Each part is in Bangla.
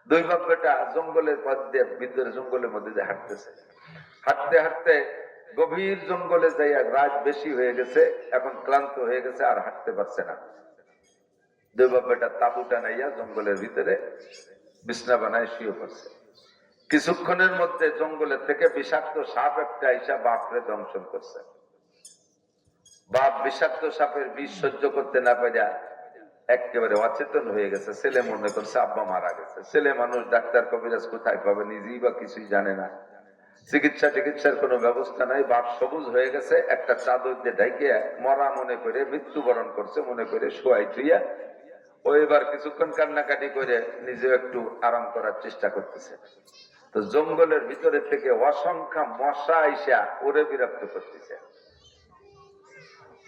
দুই বাপ বেটা জঙ্গলের পথ দিয়ে ভিতরে জঙ্গলের মধ্যে দিয়ে হাঁটতেছে। হাঁটতে হাঁটতে গভীর জঙ্গলে যাইয়া রাত বেশি হয়ে গেছে, এখন ক্লান্ত হয়ে গেছে, আর হাঁটতে পারছে না। দুই বাপ বেটা তাঁবুটা নাইয়া জঙ্গলের ভিতরে বিছনা বানায় শুয়ে পড়ছে। কিছুক্ষণের মধ্যে জঙ্গলের থেকে বিষাক্ত সাপ একটা আইসা বাপরে দংশন করছে। বাপ বিষাক্ত সাপের বিষ সহ্য করতে না পারিয়া একেবারে অচেতন হয়ে গেছে। ছেলে মনে করছে আব্বা মারা গেছে। ছেলে মানুষ, ডাক্তার কবিরাজ কোথায় পাবে, নিজেই বা কিছুই জানে না, চিকিৎসার কোনো ব্যবস্থা নাই। বাপ সবুজ হয়ে গেছে, একটা চাদর দিয়ে ঢাইকে মরা মনে করে মৃত্যুবরণ করছে মনে করে শোয়াই থুইয়া ও এবার কিছুক্ষণ কান্নাকাটি করে নিজে একটু আরাম করার চেষ্টা করতেছে। তো জঙ্গলের ভিতরে থেকে অসংখ্য মশা আইসা ওরে বিরক্ত করতেছে।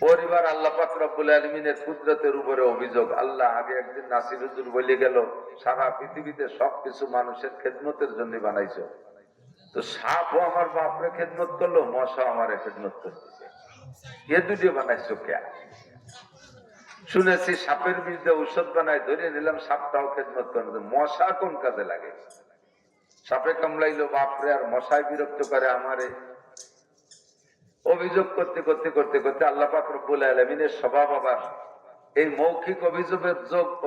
পরিবার আল্লাহ পাক রব্বুল আলামিনের কুদরতের উপরে অভিযোগ। আল্লাহ আগে একদিন নাসির হুজুর বলে গেল, সারা পৃথিবীতে সবকিছু মানুষের খেদমতের জন্য বানাইছো, তো সাপও আমার বাপরে খেদমত করলো, মশা আমার খেদমত করতেছে, এ দুটো বানাইছো কে? শুনেছি সাপের বিষ দিয়ে ঔষধ বানায়, ধরে নিলাম সাপটাও খেদমত করে, মশা কোন কাজে লাগে? সাপে কামড়াইলো বাপরে, আর মশায় বিরক্ত করে আমারে। অভিযোগ করতে করতে করতে করতে আল্লাহ পাক রব্বুল আলামিনের স্বভাব আবার এই মৌখিক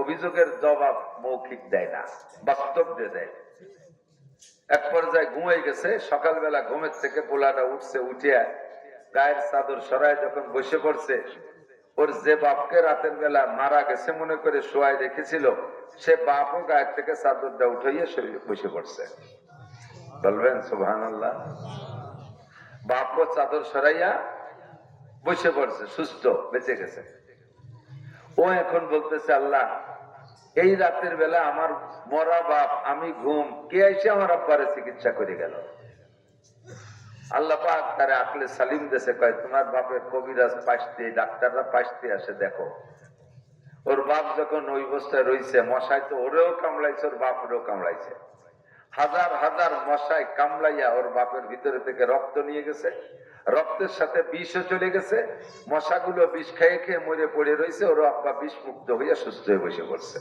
অভিযোগের জবাব মৌখিক দেয় না, বাস্তব দিয়ে দেয়। এক পর্যায়ে ঘুমাই গেছে। সকালবেলা ঘুমের থেকে পোলাটা উঠছে, উঠিয়া গায়ের চাদর সরায় যখন বসে পড়ছে, ওর যে বাপকে রাতের বেলা মারা গেছে মনে করে শোয়াই রেখেছিল, সে বাপও গায়ের থেকে চাদরটা উঠাইয়া বসে পড়ছে। বলবেন সুবহানাল্লাহ? বাপও চাদর সরাইয়া বসে পড়ছে, সুস্থ, বেঁচে গেছে। ও এখন বলতেছে, আল্লাহ এই রাতের বেলা আমার মরা বাপ, আমি ঘুম, কে এসে আমার আব্বারে চিকিৎসা করে গেল? আল্লাহ পাক তারে আকলে সালিম দেশে কয়, তোমার বাপের কবিরাজ পাশতে, ডাক্তাররা পাশতে আসে দেখো। ওর বাপ যখন ওই অবস্থায় রয়েছে, মশায় তো ওরেও কামড়াইছে, ওর বাপরেও কামড়াইছে। হাজার হাজার মশায় কামড়াইয়া ওর বাপের ভিতরে থেকে রক্ত নিয়ে গেছে, রক্তের সাথে বিষও চলে গেছে। মশাগুলো বিষ খেয়ে খেয়ে মরে পড়ে রয়েছে, ওর আব্বা বিষ মুক্ত হইয়া সুস্থ হয়ে বসে পড়ছে।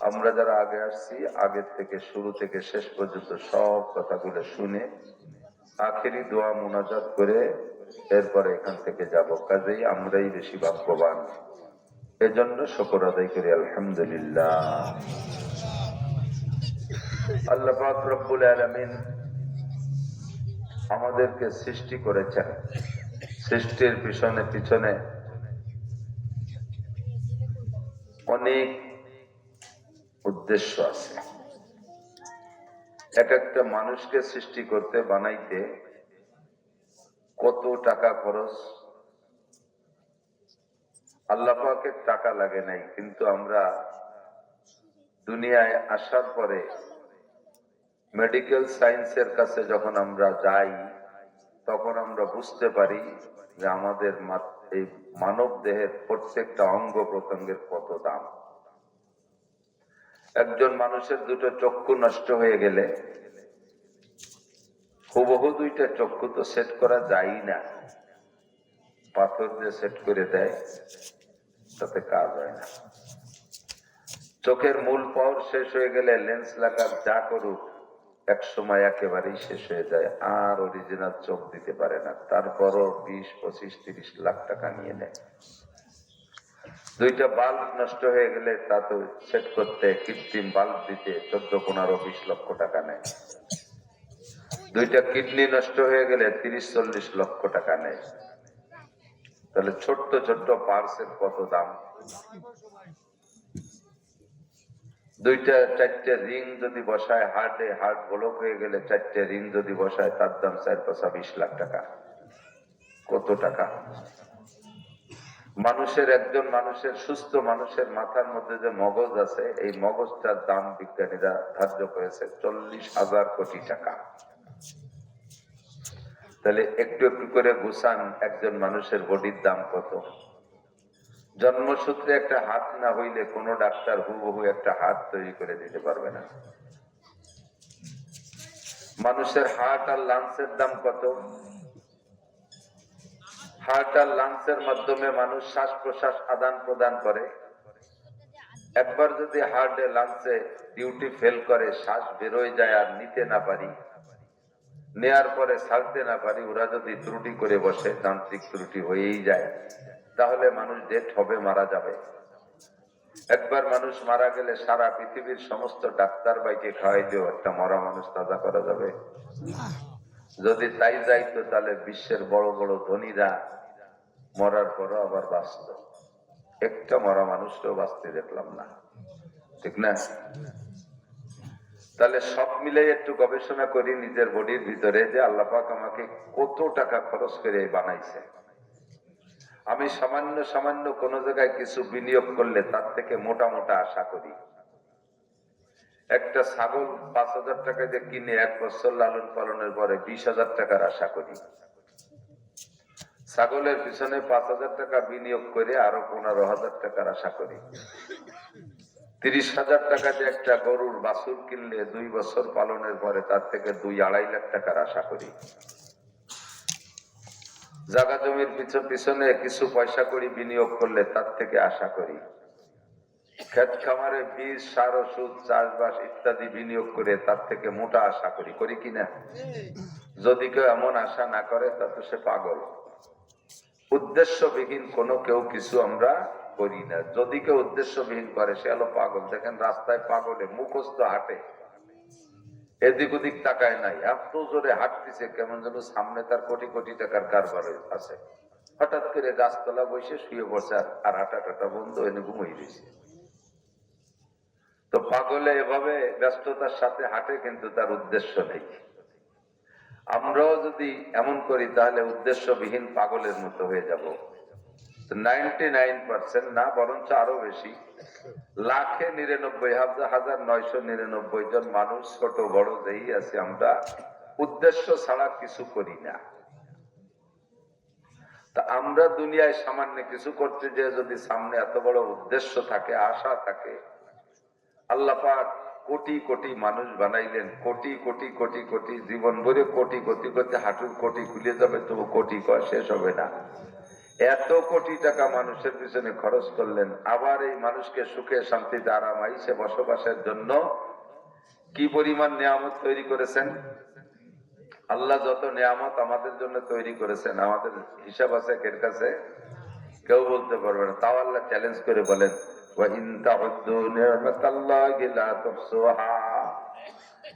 আমরা যারা আগে আসছি, আগের থেকে শুরু থেকে শেষ পর্যন্ত সব কথাগুলো শুনে আখেরি দোয়া মুনাজাত করে এরপরে এখান থেকে যাব। কাজেই আমরাই বেশি ভাগ্যবান, এজন্য শুকর আদায় করি আলহামদুলিল্লাহ। আল্লাহ পাক রব্বুল আলামিন আমাদেরকে সৃষ্টি করেছেন। সৃষ্টির পিছনে পিছনে অনেক উদ্দেশ্য আছে। এক একটা মানুষকে সৃষ্টি করতে, বানাইতে কত টাকা খরচ। আল্লাহ পাকের টাকা লাগে নাই, কিন্তু আমরা দুনিয়ায় আসার পরে মেডিকেল সায়েন্সের কাছে যখন আমরা যাই, তখন আমরা বুঝতে পারি যে আমাদের এই মানব দেহের প্রত্যেকটা অঙ্গ প্রত্যঙ্গের কত দাম। একজন মানুষের দুটো চক্ষু নষ্ট হয়ে গেলে হুবহু দুইটা চক্ষু তো সেট করা যায় না, পাথর দিয়ে সেট করে দেয়, তাতে কাজ হয় না। চোখের মূল পাওয়ার শেষ হয়ে গেলে লেন্স লাগার যা করুক, এক সময় একেবারেই শেষ হয়ে যায়, আর অরিজিনাল চোখ দিতে পারে না। তারপরও 20, 25, 30 লাখ টাকা নিয়ে নেয়। দুইটা বাল্ব নষ্ট হয়ে গেলে তা তো সেট করতে, কৃত্রিম বাল্ব দিতে 14, 15, 20 লক্ষ টাকা নেয়। দুইটা কিডনি নষ্ট হয়ে গেলে 30, 40 লক্ষ টাকা নেয়। তাহলে ছোট্ট ছোট্ট পার্টসের কত দাম। দুইটা 4টে রিং যদি বসায় হার্টে, হার্ট ব্লক হয়ে গেলে 4টে রিং যদি বসায়, তার দাম 4-5 লাখ টাকা। কত টাকা! মানুষের, একজন মানুষের, সুস্থ মানুষের মাথার মধ্যে যে মগজ আছে, এই মগজটার দাম বিজ্ঞানীরা ধার্য করেছে 40,000 কোটি টাকা। তাহলে একটু একটু করে গুছান, একজন মানুষের বডির দাম কত? জন্মসূত্রে একটা হাত না হইলে কোন ডাক্তার হুবহু একটা হাত তৈরি করে দিতে পারবে না। মানুষের হার্ট আর লাংসের দাম কত? হার্ট আর লাংসের মাধ্যমে মানুষ শ্বাস প্রশ্বাস আদান প্রদান করে। একবার যদি হার্টে লাংসে ডিউটি ফেল করে, শ্বাস বেরোয় যায় আর নিতে না পারি, নেয়ার পরে ছাড়তে না পারি, ওরা যদি ত্রুটি করে বসে, যান্ত্রিক ত্রুটি হয়েই যায়, তাহলে মানুষ ডেথ হবে, মারা যাবে। একবার মানুষ মারা গেলে সারা পৃথিবীর সমস্ত ডাক্তার বাইকে খাওয়াই দিও, একটা মরা মানুষ তাজা করা যাবে? যদি তাই যাইতো তাহলে বিশ্বের বড় বড় ধনীরা মরার পরও আবার বাঁচত, একটা মরা মানুষকেও বাঁচতে দেখলাম না, ঠিক না? তাহলে সব মিলে একটু গবেষণা করি নিজের বডির ভিতরে, যে আল্লাহ পাক আমাকে কত টাকা খরচ করে বানাইছে। আমি সামান্য সামান্য কোন জায়গায় কিছু বিনিয়োগ করলে তার থেকে মোটা মোটা আশা করি। একটা ছাগল 5,000 টাকা দিয়ে কিনে 1 বছর লালন পালনের পরে 20,000 টাকার আশা করি। ছাগলের পিছনে 5,000 টাকা বিনিয়োগ করে আরো 15,000 টাকার আশা করি। 30,000 টাকা দিয়ে একটা গরুর বাছুর কিনলে 2 বছর পালনের পরে তার থেকে 2-2.5 লাখ টাকার আশা করি। জায়গা জমির পিছনে কিছু পয়সা করি বিনিয়োগ করলে তার থেকে আশা করি। ক্ষেত খামারে বীজ, সার, ওষুধ, চাষবাস ইত্যাদি বিনিয়োগ করে তার থেকে মোটা আশা করি, করি কিনা? যদি কেউ এমন আশা না করে তা তো সে পাগল। উদ্দেশ্যবিহীন কোনো কেউ কিছু আমরা করি না। যদি কেউ উদ্দেশ্যবিহীন করে সে হলো পাগল। দেখেন রাস্তায় পাগলে মুখস্থ হাঁটে, এদিক ওদিক তাকায় নাই, এত জোরে হাঁটতেছে কেমন যেন সামনে তার কোটি কোটি টাকার কারবার আছে। হঠাৎ করে গাছতলা বসে শুয়ে বসে আর হাঁটা টাটা বন্ধ, এনে ঘুমিয়ে দিয়েছে। তো পাগলে এভাবে ব্যস্ততার সাথে হাঁটে, কিন্তু তার উদ্দেশ্য নেই। আমরাও যদি এমন করি তাহলে উদ্দেশ্যবিহীন পাগলের মতো হয়ে যাব। 99% না, বরঞ্চ আরো বেশি, 1,99,999 জন মানুষ, ছোট বড় যেই আছে, আমরা উদ্দেশ্য ছাড়া কিছু করি না। তা আমরা দুনিয়ায় সামান্য কিছু করতে যে যদি সামনে এত বড় উদ্দেশ্য থাকে, আশা থাকে, আল্লাহ পাক কোটি কোটি মানুষ বানাইলেন, কোটি কোটি কোটি কোটি, জীবন ভরে কোটি কোটি কোটি, হাঁটুর কোটি খুলে যাবে তবু কোটি শেষ হবে না। এত কোটি টাকা মানুষের পিছনে খরচ করলেন, আবার এই মানুষকে সুখে শান্তিতে আরাম আইসে বসবাসের জন্য কি পরিমাণ নিয়ামত তৈরি করেছেন। আল্লাহ যত নিয়ামত আমাদের জন্য তৈরি করেছেন, আমাদের হিসাব আছে এর কাছে? কেউ বলতে পারবে না। তাও আল্লাহ চ্যালেঞ্জ করে বলেন,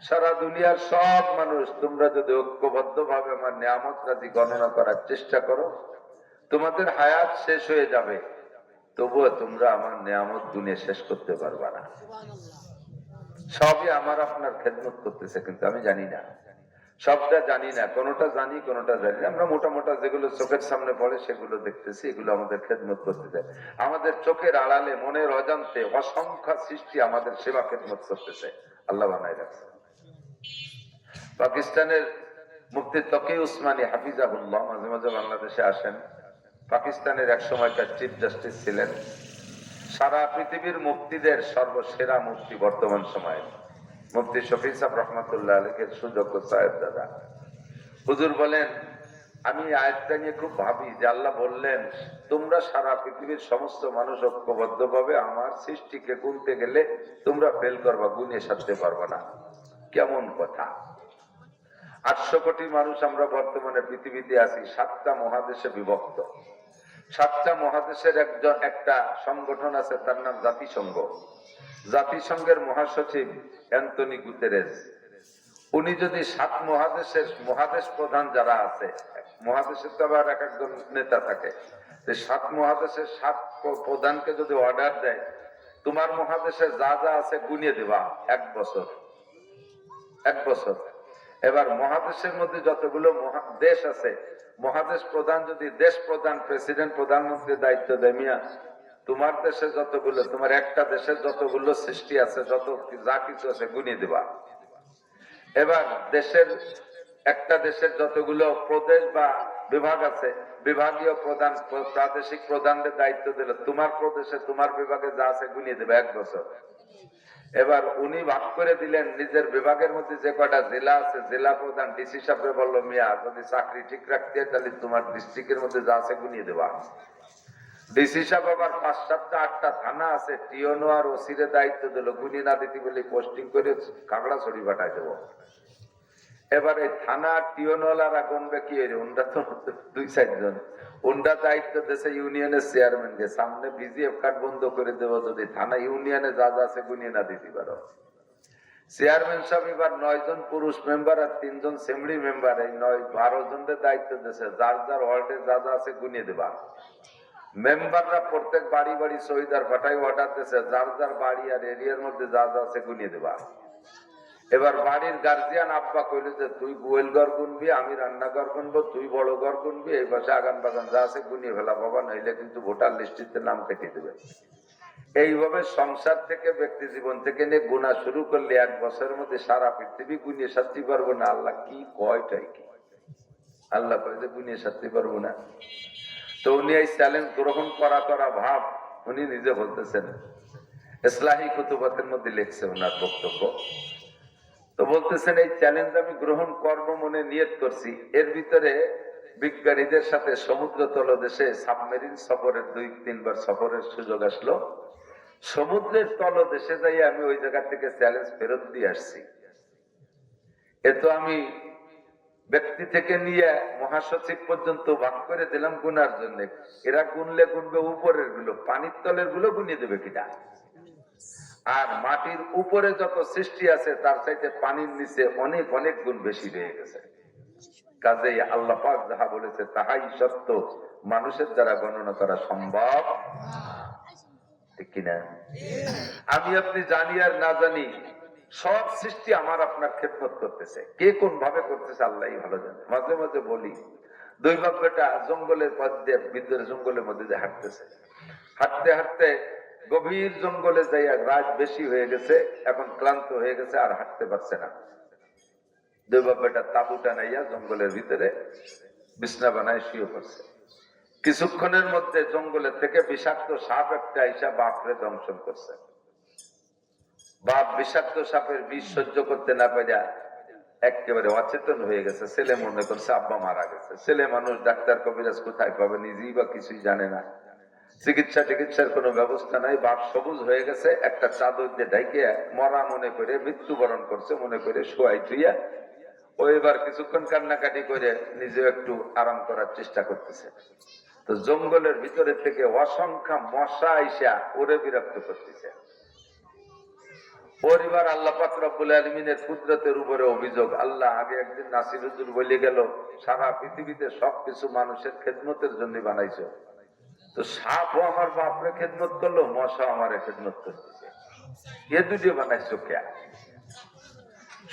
সারা দুনিয়ার সব মানুষ তোমরা যদি ঐক্যবদ্ধ ভাবে আমার নিয়ামত রাজি গণনা করার চেষ্টা করো, তোমাদের হায়াত শেষ হয়ে যাবে, তবুও তোমরা আমার নিয়ামত গুনে শেষ করতে পারবা না। সবই আমার আপনার খেদমত করতেছে, কিন্তু আমি জানি না, সবটা জানি না, কোনোটা জানি কোনোটা জানি না। আমরা মোটা মোটা যেগুলো চোখের সামনে পড়ে সেগুলো দেখতেছি, এগুলো আমাদের খেদমত করতেছে। আমাদের চোখের আড়ালে মনের অজান্তে অসংখ্য সৃষ্টি আমাদের সেবা খেদমত করতেছে, আল্লাহ বানায় রাখছে। পাকিস্তানের মুফতি তকি উসমানী হাফিজাহুল্লাহ মাঝে মাঝে বাংলাদেশে আসেন। পাকিস্তানের এক সময়কার চিফ জাস্টিস ছিলেন, সারা পৃথিবীর মুফতিদের সর্বসেরা মুফতি বর্তমান সময়ে মুফতি শফি সাহেব রহমতুল্লাহ আলাইহির সুযোগ্য সাহেব দাদা। হুজুর বলেন, আমি আয়াতটা নিয়ে খুব ভাবি যে আল্লাহ বললেন তোমরা সারা পৃথিবীর সমস্ত মানুষ ঐক্যবদ্ধ ভাবে আমার সৃষ্টিকে গুনতে গেলে তোমরা ফেল করবা, গুনে সারতে পারবা না। কেমন কথা! 800 কোটি মানুষ আমরা বর্তমানে পৃথিবীতে আছি, 7টা মহাদেশে বিভক্ত। 7টা মহাদেশের একটা সংগঠন আছে, তার নাম জাতিসংঘ। জাতিসংঘের মহাসচিব অ্যান্টনি গুতেরেস, উনি যদি 7 মহাদেশের মহাদেশ প্রধান যারা আছে, মহাদেশের তো আবার এক একজন নেতা থাকে, 7 মহাদেশের 7 প্রধানকে যদি অর্ডার দেয়, তোমার মহাদেশে যা যা আছে গুনিয়ে দেবা 1 বছর, 1 বছর। এবার মহাদেশের মধ্যে যতগুলো দেশ আছে, মহাদেশ প্রধান যদি দেশ প্রধান, প্রেসিডেন্ট, প্রধানমন্ত্রীর দায়িত্ব দেয়, মিয়া তোমার দেশে যতগুলো, তোমার একটা দেশের যতগুলো সৃষ্টি আছে, যত যা কিছু আছে গুনিয়ে দেবা। এবার একটা দেশের যতগুলো প্রদেশ বা বিভাগ আছে, বিভাগীয় প্রধান, প্রাদেশিক প্রধানদের দায়িত্ব দিল, তোমার প্রদেশে তোমার বিভাগে যা আছে গুনিয়ে দেবে 1 বছর। এবার উনি ভাগ করে দিলেন, নিজের বিভাগের মধ্যে যে কয়টা জেলা আছে, জেলা প্রধান ডিসি সাহেব বললো, মিয়া যদি চাকরি ঠিক রাখতে তাহলে তোমার ডিস্ট্রিক্টের মধ্যে যা আছে গুনিয়ে দেবা। ডিসি সাহেব আবার 5-7টা 8টা থানা আছে, টিওনো আর ওসিরে দায়িত্ব দিল, গুনি না দিতে বলে পোস্টিং করে খাগড়াছড়ি পাঠাই দেবো। এবার এই থানা টিওনওয়ালারা গণবে কি হইল, ওনরা তো 2-4 জন, ওনরা দায়িত্ব দিয়েছে ইউনিয়নের চেয়ারম্যানকে, সামনে বিজিএফ কার্ড বন্ধ করে দেবো যদি থানা ইউনিয়নে যা যা আছে গুনিয়ে না দিতে পারো। চেয়ারম্যান সাহেব এবার 9 জন পুরুষ মেম্বার আর 3 জন সেমলি মেম্বার, এই 9-12 জনের দায়িত্ব দিয়েছে, যার যার ওয়ার্ডে যা যা আছে গুনিয়ে দেবা। মেম্বাররা প্রত্যেক বাড়ি বাড়ি শহীদার পাঠাই অর্ডার দিয়েছে, যার যার বাড়ি আর এরিয়ার মধ্যে যা যা আছে গুনিয়ে দেবা। এবার বাড়ির গার্জিয়ান আব্বা কইল যে তুই গোয়েল ঘর গুনবি, আমি রান্নাঘর গুনবো, তুই বড় ঘর গুনবি, এই পাশে আগান বাগান যা আছে গুনিয়ে ফেলা বাবা, নইলে কিন্তু ভোটার লিস্টিতে নাম কেটে দেবে। এইভাবে সংসার থেকে ব্যক্তি জীবন থেকে নিয়ে গুণা শুরু করলে 1 বছরের মধ্যে সারা পৃথিবী গুনিয়ে সারতে পারবো না। আল্লাহ কি কয়টাই কি আল্লাহ কয় যে গুনিয়ে সারতে পারবো না। তো উনি এই চ্যালেঞ্জ গ্রহণ করা ভাব উনি নিজে বলতেছেন, ইসলাহি কুতুবাতের মধ্যে লিখছে ওনার বক্তব্য। তো বলতেছেন এই চ্যালেঞ্জ আমি গ্রহণ করব মনে নিয়ত করছি। এর ভিতরে বিজ্ঞানীদের সাথে সমুদ্র তলদেশে সাবমেরিন সফরের 2-3 বার সফরের সুযোগ আসলো। সমুদ্রের তলদেশে যাই আমি ওই জায়গা থেকে চ্যালেঞ্জ ফেরত দিয়ে আসছি। এতো আমি ব্যক্তি থেকে নিয়ে মহাসচিব পর্যন্ত ভাগ করে দিলাম গুনার জন্য। এরা গুনলে গুনবে উপরের গুলো, পানির তলের গুলো গুনিয়ে দেবে কিনা। আর মাটির উপরে যত সৃষ্টি আছে তার চাইতে পানির নিচে অনেক অনেক গুণ বেশি রয়ে গেছে। কাজেই আল্লাহ পাক যাহা বলেছে তাহাই সত্য, মানুষের দ্বারা গণনা করা সম্ভব ঠিক কিনা। আমি আপনি জানি আর না জানি সব সৃষ্টি আমার আপনার খেদমত করতেছে, কে কোন ভাবে করতেছে আল্লাহ ভালো জানে। মাঝে মাঝে বলি 2 বাপ বেটা জঙ্গলের পথ দিয়ে ভিতরে জঙ্গলের মধ্যে দিয়ে হাঁটতেছে, হাঁটতে হাঁটতে গভীর জঙ্গলে যাইয়া রাত বেশি হয়ে গেছে, এখন ক্লান্ত হয়ে গেছে আর হাঁটতে পারছে না। 2 বাপ বেটা তাবু টানাইয়া জঙ্গলের ভিতরে বিছনা বানায় শুয়ে পড়ছে। কিছুক্ষণের মধ্যে জঙ্গলের থেকে বিষাক্ত সাপ একটা আইসা বাপরে দংশন করছে। বাপ বিষাক্ত সাপের বিষ সহ্য করতে না পারিয়া একেবারে অচেতন হয়ে গেছে। ছেলে মনে করছে আব্বা মারা গেছে। ছেলে মানুষ, ডাক্তার কবিরাজ কোথায় পাবে, নিজেই বা কিছুই জানে না, চিকিৎসার কোনো ব্যবস্থা নাই। বাপ সবুজ হয়ে গেছে, একটা চাদর দিয়ে ঢাইকে মরা মনে করে মৃত্যুবরণ করছে মনে করে শোয়াই ধুইয়া ও এবার কিছুক্ষণ কান্নাকাটি করে নিজে একটু আরাম করার চেষ্টা করতেছে। তো জঙ্গলের ভিতরে থেকে অসংখ্য মশা আইসা ওরে বিরক্ত করতেছে। পরিবার আল্লাহ পাক রব্বুল আলামিনের কুদরতের উপরে অভিযোগ। আল্লাহ আগে একদিন নাসির হুজুর বলে গেল সারা পৃথিবীতে সবকিছু মানুষের খেদমতের জন্য বানাইছো, তো সাপও আমার বাপরে খেদমত করলো, মশা আমার খেদমত করতেছে, এ দুটো বানাইছো কে?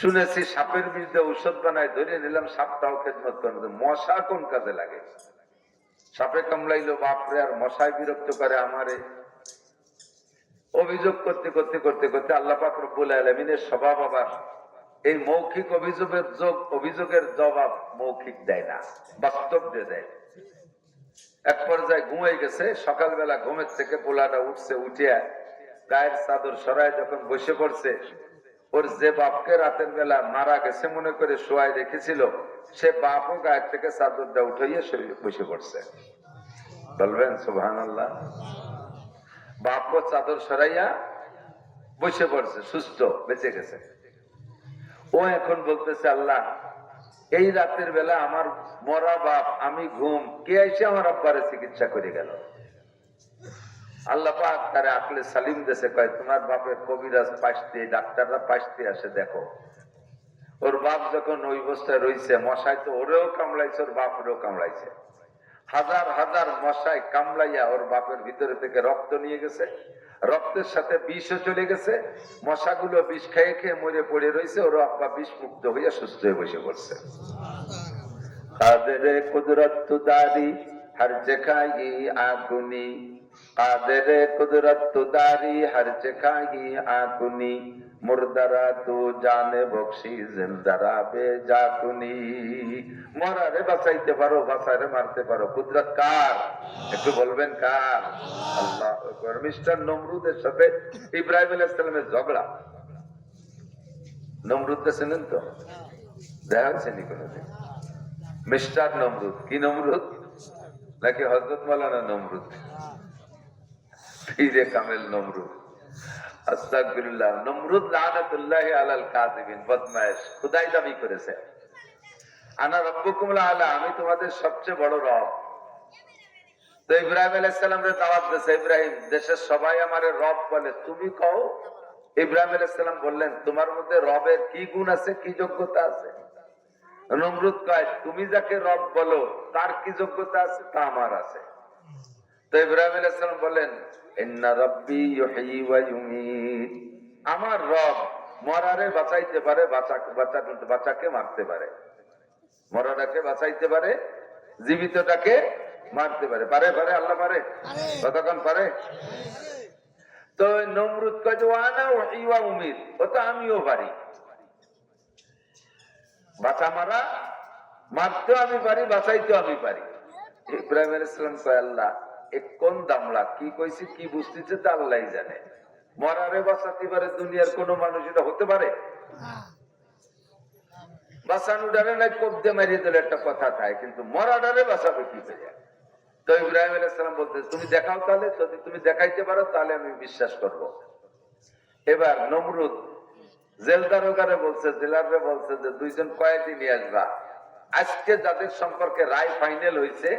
শুনেছি সাপের বিষ দিয়ে ঔষধ বানায়, ধরে নিলাম সাপটাও খেদমত করবে, মশা কোন কাজে লাগে? সাপে কামড়াইলো বাপরে আর মশায় বিরক্ত করে আমারে। অভিযোগ করতে করতে করতে করতে আল্লাহ পাক রব্বুল আলামিনের স্বভাব আবার এই মৌখিক অভিযোগের জবাব মৌখিক দেয় না, বাস্তব দিয়ে দেয়। এক পর্যায়ে ঘুমাই গেছে, সকালবেলা ঘুমের থেকে পোলাটা উঠছে, উঠিয়া গায়ের চাদর সরায় যখন বসে পড়ছে, ওর যে বাপকে রাতের বেলা মারা গেছে মনে করে শোয়াই রেখেছিল, সে বাপও গায়ের থেকে চাদরটা উঠাইয়া বসে পড়ছে। বলবেন সুবহানাল্লাহ। বাপও চাদর সরাইয়া বসে পড়ছে, সুস্থ, বেঁচে গেছে। ও এখন বলতেছে আল্লাহ এই রাতের বেলা আমার মরা বাপ, আমি ঘুম, কে এসে আমার আব্বারে চিকিৎসা করে গেল? আল্লাহ পাক তারে আকলে সালিম দেশে কয় তোমার বাপের কবিরাজ পাশতে, ডাক্তাররা পাশতে আসে দেখো। ওর বাপ যখন ওই অবস্থায় রয়েছে, মশায় তো ওরেও কামড়াইছে, ওর বাপরেও কামড়াইছে। হাজার হাজার মশায় কামড়াইয়া ওর বাপের ভিতরে থেকে রক্ত নিয়ে গেছে, রক্তের সাথে বিষও চলে গেছে। মশাগুলো বিষ খেয়ে খেয়ে মরে পড়ে রয়েছে, ওর আব্বা বিষ মুক্ত হইয়া সুস্থ হয়ে বসে পড়ছে। কাদের কুদরত দারি হর জখাহি আগুনি, কাদের কুদরত দারি হর জখাহি আগুনি, মুর্দারা তু জানে বখশি জিন্দারা বেজাকুনি। মরারে বাঁচাইতে পারো, বাঁচারে মারতে পারো, কুদরত কার? একটু বলবেন কার? আল্লাহ। মিস্টার নমরুদের সাথে ইব্রাহিম আলাইহিস সালামের ঝগড়া। নমরুদকে চেনেন তো? দেখা হয়েছে নি কোনোদিন? মিস্টার নমরুদ, কি নমরুদ নাকি হযরত মাওলানা নমরুদ? ইরে কামেল নমরুদ। আস্তাগফিরুল্লাহ। নমরুদ লানাতুল্লাহি আলাল কাযিবিন, বদমাইশ, খোদাই দাবি করেছে আনা রাব্বুকুমুল আলা, আমি তোমাদের সবচেয়ে বড় রব। তো ইব্রাহিম আলাইহিস সালামের দাওয়াত দিয়েছে, ইব্রাহিম দেশের সবাই আমারে রব বলে, তুমি কও। ইব্রাহিম আলাইহিস সালাম বললেন, তোমার মধ্যে রবের কি গুণ আছে, কি যোগ্যতা আছে? নমরুদ কয়, তুমি যাকে রব বলো তার কি যোগ্যতা আছে? তা আমার আছে। তো ইব্রাহিম আলাইহিস সালাম বলেন, ইন্না রাব্বি ইউহয়ি ওয়া ইউমীত, আমার রব মরারে বাঁচাইতে পারে, বাঁচাকে মারতে পারে। মরাটাকে বাঁচাইতে পারে, জীবিতটাকে মারতে পারে। পারে পারে আল্লাহ পারে, কতক্ষণ পারে? তো নমরুদ কয় যে ওয়ানা উহয়ি ওয়া উমীত, ও তো আমিও পারি, বাঁচা মারা, মারতেও আমি পারি, বাঁচাইতেও আমি পারি। ইব্রাহিম আলাইহিস সালাম কয়, আল্লাহ এ কোন দামলা, কি কইছি কি বুঝতেছে তা আল্লাহই জানে। মরারে বাঁচাতে পারে দুনিয়ার কোন মানুষ, এটা হতে পারে? বাঁচানো ডারে নাই কোপ দিয়ে মারিয়ে দিলে একটা কথা থাকে, কিন্তু মরা ডারে বাঁচাবে কি করে? তো ইব্রাহিম আলাইহিস সালাম বলতে, তুমি দেখাও, তাহলে যদি তুমি দেখাইতে পারো তাহলে আমি বিশ্বাস করব। এবার নমরুদ জেলদারোগারে বলছে, জেলারে বলছে যে দুইজন কয়েদি নিয়ে আসবা। আজকে যাদের সম্পর্কে রায় ফাইনাল হয়েছে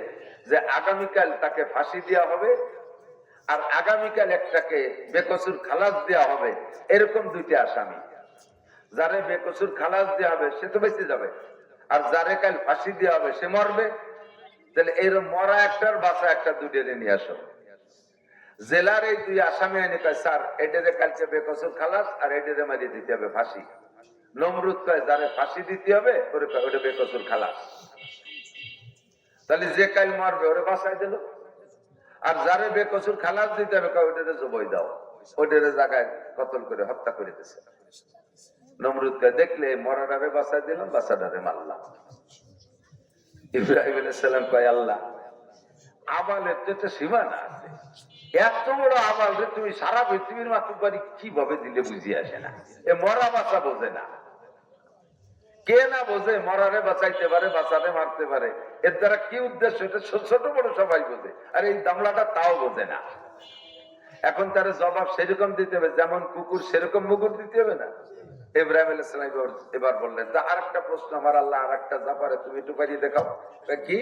যে আগামীকাল তাকে ফাঁসি দেওয়া হবে, আর আগামীকাল একটাকে বেকসুর খালাস দেওয়া হবে, এরকম দুইটা আসামি। যারে বেকসুর খালাস দেওয়া হবে সে তো বেঁচে যাবে, আর যারে কাল ফাঁসি দেওয়া হবে সে মরবে। তাহলে এরকম মরা একটার বাঁচা একটা, দুইটারে নিয়ে আসো। জেলার এই দুই আসামি আইনে কয়, স্যার এটারে কালকে বেকসুর খালাস, আর এটারে মারিয়ে দিতে হবে ফাঁসি। নমরুদ কয়, যারে ফাঁসি দিতে হবে ওরে কয় ওটা বেকসুর খালাস। তাহলে যে কাল মারবে ওরে বাঁচাই দিল, আর যারে বেকসুর খালাস দিতে হবে কয় ওটারে জবাই দাও, ওটারে জায়গায় কতল করে হত্যা করে দিছে। নমরুদ কয়, দেখলে মরাটারে বাঁচাই দিলাম, বাচ্চাটারে মারলাম। ইব্রাহিম আলাইহিস সালাম কয়, আল্লাহ আমালের তো একটা সীমানা আছে, এত বড় আমাল যে তুমি সারা পৃথিবীর মাতৃবাড়ি কিভাবে দিলে বুঝি আসে না। এ মরা বাচ্চা বোঝে না, কে না বোঝে মরারে বাঁচাইতে পারে, বাঁচারে মারতে পারে, এর দ্বারা কি উদ্দেশ্য এটা ছোট বড় সবাই বোঝে, আর এই দামলাটা তাও বোঝে না। এখন তার জবাব সেরকম দিতে হবে, যেমন কুকুর সেরকম মুগুর দিতে হবে না। ইব্রাহিম আলাইহিস সালাম এবার বললেন, তা আরেকটা প্রশ্ন, আমার আল্লাহ আরেকটা যা পারে তুমি একটু পারিয়ে দেখাও। কি?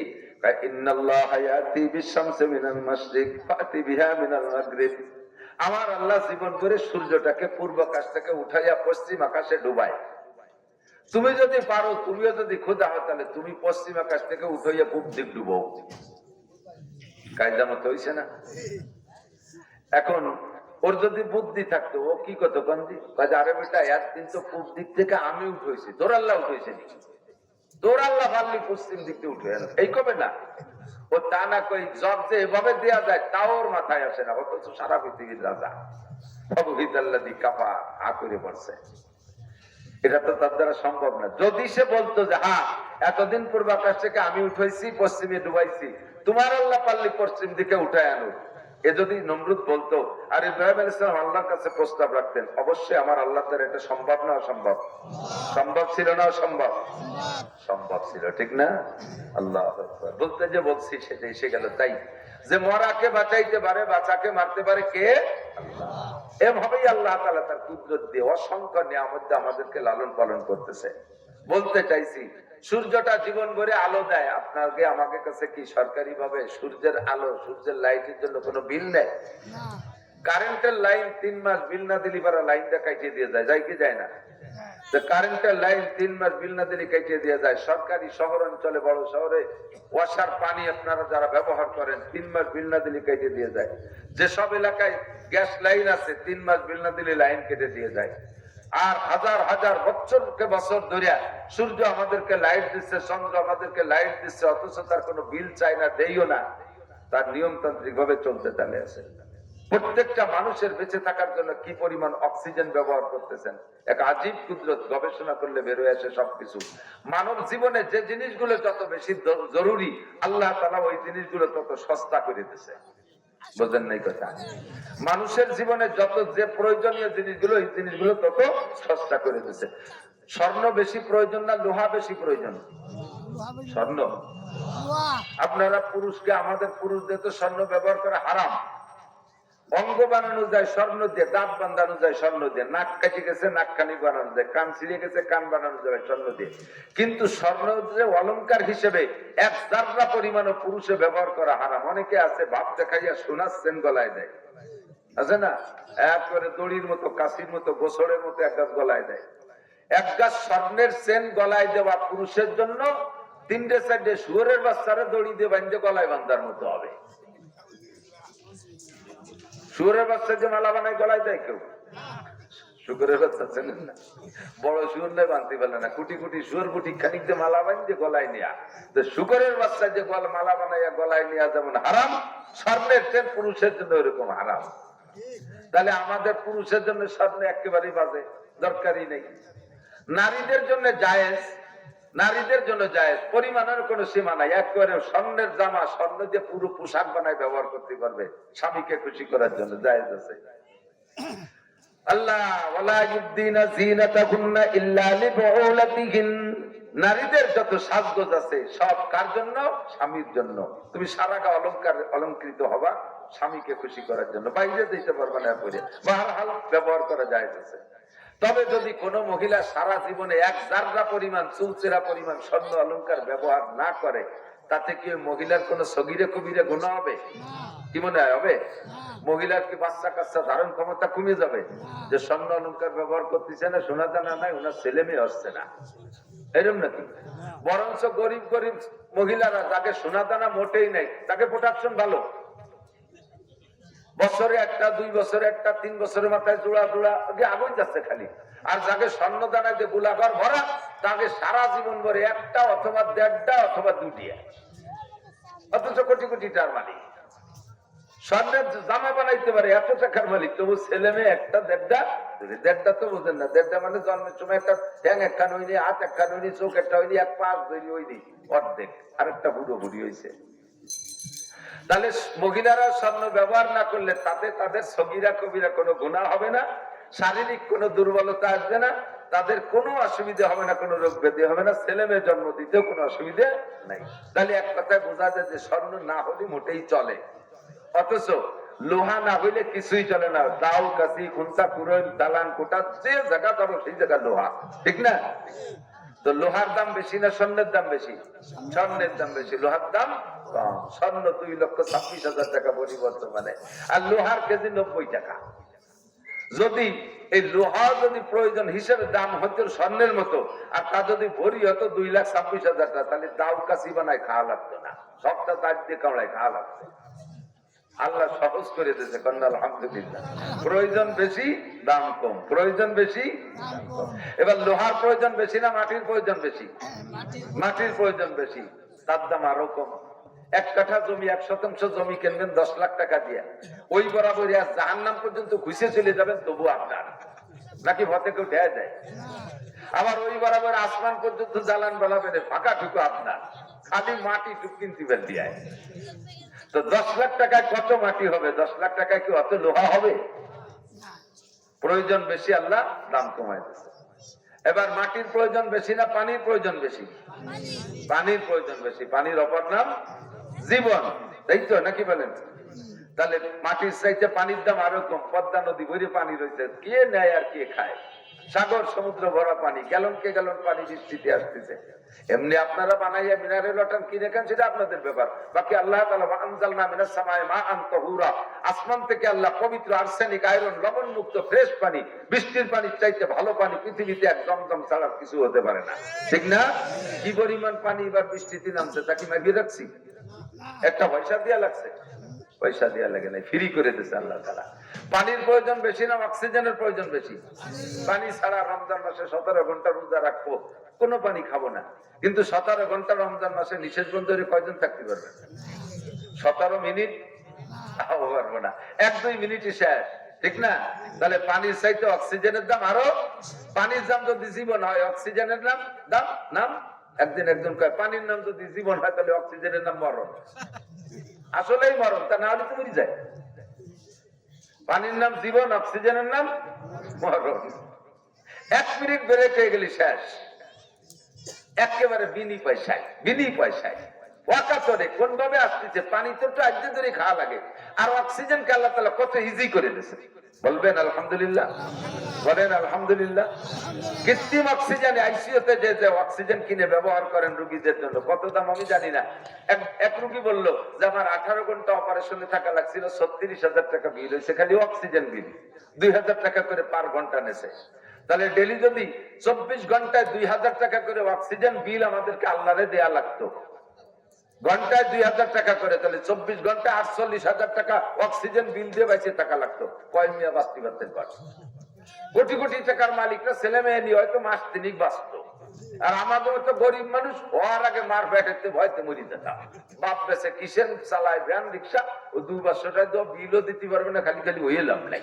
ইন্নাল্লাহা ইয়াতি বিশ-শামসি মিনাল মাশরিক ফাতি বিহা মিনাল মাগরিব, আমার আল্লাহ জীবন করে সূর্যটাকে পূর্ব আকাশ থেকে উঠাইয়া পশ্চিম আকাশে ডুবায়। তুমি যদি পারো, তুমিও যদি খোদা হও, তাহলে তুমি পশ্চিম আকাশ থেকে উঠাইয়া পূব দিক ডুবো। কায়দা মতো হইছে না? এখন ওর যদি বুদ্ধি থাকতো ও কি করতো গন্ধি, আরে বেটা একদিন তো পূব দিক থেকে আমি উঠেছি, তোর আল্লাহ উঠেছে নাকি? তোর আল্লাহ পারলি পশ্চিম দিক থেকে উঠে এলো, এই কবে না? ও তা না কই জব যে এভাবে দেওয়া যায় তাও ওর মাথায় আসে না, অথচ সারা পৃথিবীর রাজা অবহিতাল্লাযী কাফা হা করে পড়ছে। এটা তো তার দ্বারা সম্ভব না। যদি সে বলতো যে হ্যাঁ এতদিন পূর্ব আকাশ থেকে আমি উঠাইছি, পশ্চিমে ডুবাইছি, তোমার আল্লাহ পারলি পশ্চিম দিকে উঠায় আনো, এ যদি নমরুদ বলতো, আর ইব্রাহিম আলাইহিস সালাম আল্লাহর কাছে প্রস্তাব রাখতেন, অবশ্যই আমার আল্লাহ দ্বারা এটা সম্ভব না অসম্ভব? সম্ভব ছিল না অসম্ভব? সম্ভব ছিল, ঠিক না? আল্লাহু আকবার। বলতে যে বলছি সেটা এসে গেল। তাই যে মরাকে বাঁচাইতে পারে, বাঁচাকে মারতে পারে কে? আল্লাহ। এভাবেই আল্লাহ তাআলা তার কুদরত দিয়ে অসংখ্য নিয়ামত আমাদেরকে লালন পালন করতেছে। বলতে চাইছি সূর্যটা জীবন ভরে আলো দেয়, আপনাকে আমাকে কাছে কি সরকারি ভাবে সূর্যের আলো, সূর্যের লাইটের জন্য কোনো বিল নেই? কারেন্টের লাইন 3 মাস বিল না দিলে পারা লাইনটা কাটিয়ে দিয়ে যায়, যায় কি যায় না? কারেন্টের লাইন 3 মাস বিল না দিলে কাটিয়ে দিয়ে যায়। সরকারি শহর অঞ্চলে, বড় শহরে ওয়াসার পানি আপনারা যারা ব্যবহার করেন 3 মাস বিল না দিলে কেটে দিয়ে যায়। যেসব এলাকায় গ্যাস লাইন আছে 3 মাস বিল না দিলে লাইন কেটে দিয়ে যায়। আর হাজার হাজার বছরকে বছর ধরে সূর্য আমাদেরকে লাইট দিচ্ছে, চন্দ্র আমাদেরকে লাইট দিচ্ছে, অথচ তার কোনো বিল চাই না, দেইও না। তার নিয়মতান্ত্রিক ভাবে চলতে চালে আছে। প্রত্যেকটা মানুষের বেঁচে থাকার জন্য কি পরিমাণ অক্সিজেন ব্যবহার করতেছেন, এক আজীব কুদরত। গবেষণা করলে বেরোয় আসে সবকিছু। মানব জীবনে যে জিনিসগুলো যত বেশি জরুরি, আল্লাহ তাআলা ওই জিনিসগুলো তত সস্তা করে দিয়েছে। বোঝেন নাই কথা? মানুষের জীবনে যত যে প্রয়োজনীয় জিনিসগুলো, এই জিনিসগুলো তত সস্তা করে দিয়েছে। স্বর্ণ বেশি প্রয়োজন না লোহা বেশি প্রয়োজন? স্বর্ণ। আপনারা পুরুষকে, আমাদের পুরুষদের তো স্বর্ণ ব্যবহার করা হারাম। অঙ্গ বানানো যায় স্বর্ণ দিয়ে, দাঁত বাঁধানো যায় স্বর্ণ দিয়ে, নাক কেটে গেছে নাকখানি বানানো যায়, কান ছিঁড়ে গেছে কান বানানো যাবে স্বর্ণ দিয়ে। কিন্তু স্বর্ণ যে অলংকার হিসেবে এক জাররা পরিমাণও পুরুষে ব্যবহার করা হারাম। অনেকে আছে ভাব দেখাইয়া শোনাচ্ছেন গলায় দেয়, আছে না, একবারে দড়ির মতো কাশির মতো গোসলের মতো এক গাছ গলায় দেয়। এক গাছ স্বর্ণের চেন গলায় দেওয়া পুরুষের জন্য 3-4 শুয়োরের বাচ্চারা দড়ি দিয়ে বাঁধে গলায় বান্ধার মতো হবে। শুয়োরের বাচ্চা যে মালা বানায় গলায় দেয় কেউ? শুকুরের বাচ্চা চেনেন না? বড় শুয়োর নাই বানতে পারলে না, কুটি কুটি শুয়োর কুটি খানিক যে মালা বানিয়ে গলায় নেয়া। তো শুকুরের বাচ্চা যে মালা বানাইয়া গলায় নেয়া যেমন হারাম, স্বর্ণের চেন পুরুষের জন্য ওরকম হারাম। তাহলে আমাদের পুরুষের জন্য স্বর্ণ একেবারেই বাজে, দরকারই নেই। নারীদের জন্য জায়েজ, নারীদের জন্য জায়েজ, পরিমাণের কোনো সীমা নাই। একেবারে স্বর্ণের জামা স্বর্ণ দিয়ে পুরো পোশাক বানায় ব্যবহার করতে পারবে, স্বামীকে খুশি করার জন্য জায়েজ আছে। আল্লাহ ওয়ালা ইউবদিনা যিনাতাহুন্না ইল্লা লিবুলাতিহিন, নারীদের যত সাজগোজ আছে সব কার জন্য? স্বামীর জন্য। তুমি সারা গা অলংকৃত হবা স্বামীকে খুশি করার জন্য, বাইরে দিতে পারবে না পরে, বাহরহাল ব্যবহার করা যায় আছে। তবে যদি কোনো মহিলা সারা জীবনে এক জাররা পরিমাণ চুলচেরা পরিমাণ স্বর্ণ অলংকার ব্যবহার না করে, তাতে কি মহিলার কোনো সগীরে কবিরে গুনাহ হবে? কি মনে হয় হবে? মহিলার কি বাচ্চা কাচ্চা ধারণ ক্ষমতা কমে যাবে যে স্বর্ণ অলংকার ব্যবহার করতেছে না, সোনা দানা নাই, ওনার ছেলে মেয়ে আসছে না, এরকম নাকি? বরঞ্চ গরিব গরিব মহিলারা যাকে সোনা দানা মোটেই নেই, তাকে প্রোটেকশন ভালো, বছরে একটা, 2 বছরে একটা, 3 বছরের মাথায় জোড়া জোড়া আগুন যাচ্ছে খালি। আর যাকে স্বর্ণ দানা যে গোলাঘর ভরা, তাকে সারা জীবন ভরে একটা অথবা 1.5টা অথবা 2টিয়া, অথচ কোটি কোটি টাকার মালিক। স্বর্ণের জামা বানাইতে পারে, এত টাকার মালিক, তবু ছেলে মেয়ে একটা 1.5টা তো বোঝেন না। 1.5টা মানে জন্মের সময় একটা ঠ্যাং একখান হয়নি, হাত একখান হয়নি, চোখ একটা হয়নি, এক পা তৈরি হয়নি, অর্ধেক, আর একটা বুড়ো বুড়ি হয়েছে। তাহলে মহিলারা স্বর্ণ ব্যবহার না করলে তাতে তাদের সগীরা কবিরা কোনো গুনাহ হবে না, শারীরিক কোনো দুর্বলতা আসবে না, তাদের কোনো অসুবিধা হবে না, কোনো রোগ ব্যাধি হবে না, ছেলে মেয়ে জন্ম দিতেও কোনো অসুবিধা নাই। তাহলে এক কথায় বোঝা যায় যে স্বর্ণ না হলে মোটেই চলে। অথচ লোহা না হইলে কিছুই চলে না। দাও কাশি খুনসা কুড়াল দালান কোটা যে জায়গা যাবো সেই জায়গা লোহা, ঠিক না? তো লোহার দাম বেশি না স্বর্ণের দাম বেশি? স্বর্ণের দাম বেশি, লোহার দাম কম। স্বর্ণ 2,26,000 টাকা বর্তমানে, আর লোহার কেজি 90 টাকা। যদি এই লোহা যদি প্রয়োজন হিসেবে দাম হতো স্বর্ণের মতো, আর তা যদি ভরি হতো 2,26,000 টাকা, তাহলে দাও কাশি বানায় খাওয়া লাগতো না, সবটা দাঁত দিয়ে কামড়ায় খাওয়া লাগতো। আল্লাহ সহজ করে দিয়েছে, কন্যা আলহামদুলিল্লাহ। প্রয়োজন বেশি দাম কম, প্রয়োজন বেশি দাম কম। এবার লোহার প্রয়োজন বেশি না মাটির প্রয়োজন বেশি? মাটির প্রয়োজন বেশি, তার দাম আরো কম। 1 কাঠা জমি, 1% জমি কিনবেন 10 লাখ টাকা দিয়ে, ওই বরাবর জাহান্নাম পর্যন্ত ঘুষে চলে যাবেন, তবু আপনার নাকি ভতে কেউ দেয়া যায়? আবার ওই বরাবর আসমান পর্যন্ত জ্বালান বলাবেন, ফাঁকা টুকু আপনার, খালি মাটি টুক কিনতে দিয়ে। তো 10 লাখ টাকায় কত মাটি হবে? 10 লাখ টাকায় কি অত লোহা হবে? প্রয়োজন বেশি, আল্লাহ দাম কমাই দিয়েছে। এবার মাটির প্রয়োজন বেশি না পানির প্রয়োজন বেশি? পানির প্রয়োজন বেশি। পানির অপর নাম জীবন, তাই তো নাকি বলেন? তাহলে মাটির চাইতে পানির দাম আরো কম। পদ্মা নদী ভরে পানি রয়েছে, কে নেয় আর কে খায়? সাগর সমুদ্র ভরা পানি, গ্যালনকে গ্যালন পানি বৃষ্টিতে আসতেছে। এমনি আপনারা বানাইয়া মিনারেল ওয়াটার কিনে খান, সেটা আপনাদের ব্যাপার। বাকি আল্লাহ তাআলা আনজালনা মিনাস সামায়ে মাআন তাহুরা, আসমান থেকে আল্লাহ পবিত্র আর্সেনিক আয়রন লবণ মুক্ত ফ্রেশ পানি, বৃষ্টির পানির চাইতে ভালো পানি পৃথিবীতে এক জমজম ছাড়া কিছু হতে পারে না, ঠিক না? কি পরিমাণ পানি এবার বৃষ্টিতে নামছে, তা কি মাগিয়ে রাখছি? একটা পয়সা দিয়া লাগছে? পয়সা দিয়া লাগে নাই, ফ্রি করে দিয়েছে আল্লাহ তাআলা। পানির প্রয়োজন বেশি না অক্সিজেনের প্রয়োজন বেশি? পানি ছাড়া রমজান মাসে 17 ঘন্টা রোজা রাখবো, কোনো পানি খাবো না, কিন্তু 17 ঘন্টা রমজান মাসে নিষেধ বন্ধরে কয়জন থাকতে পারবে? 17 মিনিট খাওয়া পারবো না, 1-2 মিনিটই শেষ, ঠিক না? তাহলে পানির চাইতে অক্সিজেনের দাম আরো। পানির দাম যদি জীবন হয়, অক্সিজেনের নাম দাম নাম একদিন একজন কয় পানির নাম যদি জীবন হয়, তাহলে অক্সিজেনের নাম মরণ। আসলেই মরণ, তা না হলে তো মরে যায়। পানির নাম জীবন, অক্সিজেনের নাম মরণ। 1 মিনিট ব্রেক হয়ে গেলে শেষ, একেবারে বিনি পয়সায়, বিনি পয়সায়। ওয়াকাতরে কোন ভাবে আসতেছে, পানি তো একটু আজকে ধরে খাওয়া লাগে, আর অক্সিজেনকে আল্লাহ তাআলা কত ইজি করে দিয়েছে। বলবেন আলহামদুলিল্লাহ, বলেন আলহামদুলিল্লাহ। কৃত্রিম অক্সিজেন, আইসিইউতে যে অক্সিজেন কিনে ব্যবহার করেন রোগীদের জন্য, কত দাম আমি জানি না। এক রোগী বললো যে আমার 18 ঘন্টা অপারেশনে থাকা লাগছিল, 36,000 টাকা বিল হয়েছে, খালি অক্সিজেন বিল 2,000 টাকা করে পার ঘন্টা নেছে। তাহলে ডেলি যদি 24 ঘন্টায় 2,000 টাকা করে অক্সিজেন বিল আমাদেরকে আল্লাহরে দেয়া লাগতো, ঘন্টায় 2,000 টাকা করে, তাহলে 24 ঘন্টায় 48,000 টাকা অক্সিজেন বিল দিয়ে বেঁচে টাকা লাগতো। কয় মিয়া বাঁচতে পারতেন? কোটি কোটি টাকার মালিকরা ছেলে মেয়ে নিয়ে হয়তো মাস তিনিক বাঁচত, আর আমাদের তো গরিব মানুষ হওয়ার আগে মার পেটে ভয়তে মরি যেতাম। বাপ বেছে কিসেন চালায় ভ্যান রিক্সা, ও 2 বছরটায় তো বিলও দিতে পারবে না, খালি খালি হয়ে লাভ নাই।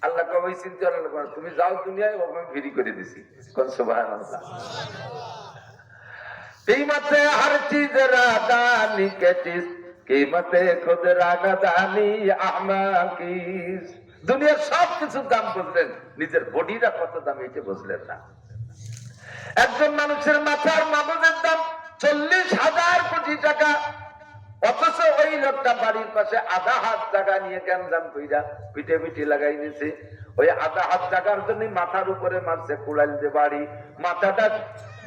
আল্লাহ কবে চিন্তা করো, তুমি যাও দুনিয়ায়, ও আমি ফ্রি করে দিছি। কোন সুবহানাল্লাহ। कीमते हर चीज रादानी के चीज, कीमते खुद रादानी आमा की। দুনিয়ার সবকিছুর দাম বুঝলেন, নিজের বডিটা কত দাম এটা বুঝলেন না। একজন মানুষের মাথার মগজের দাম 40,000 কোটি টাকা, অথচ ওই লোকটা বাড়ির পাশে আধা হাত জায়গা নিয়ে গ্যাঞ্জাম কইরা পিঠে পিঠে লাগাই দিয়েছে। ওই আধা হাত জায়গার জন্য মাথার উপরে মারছে কুড়াল দিয়ে বাড়ি, মাথাটা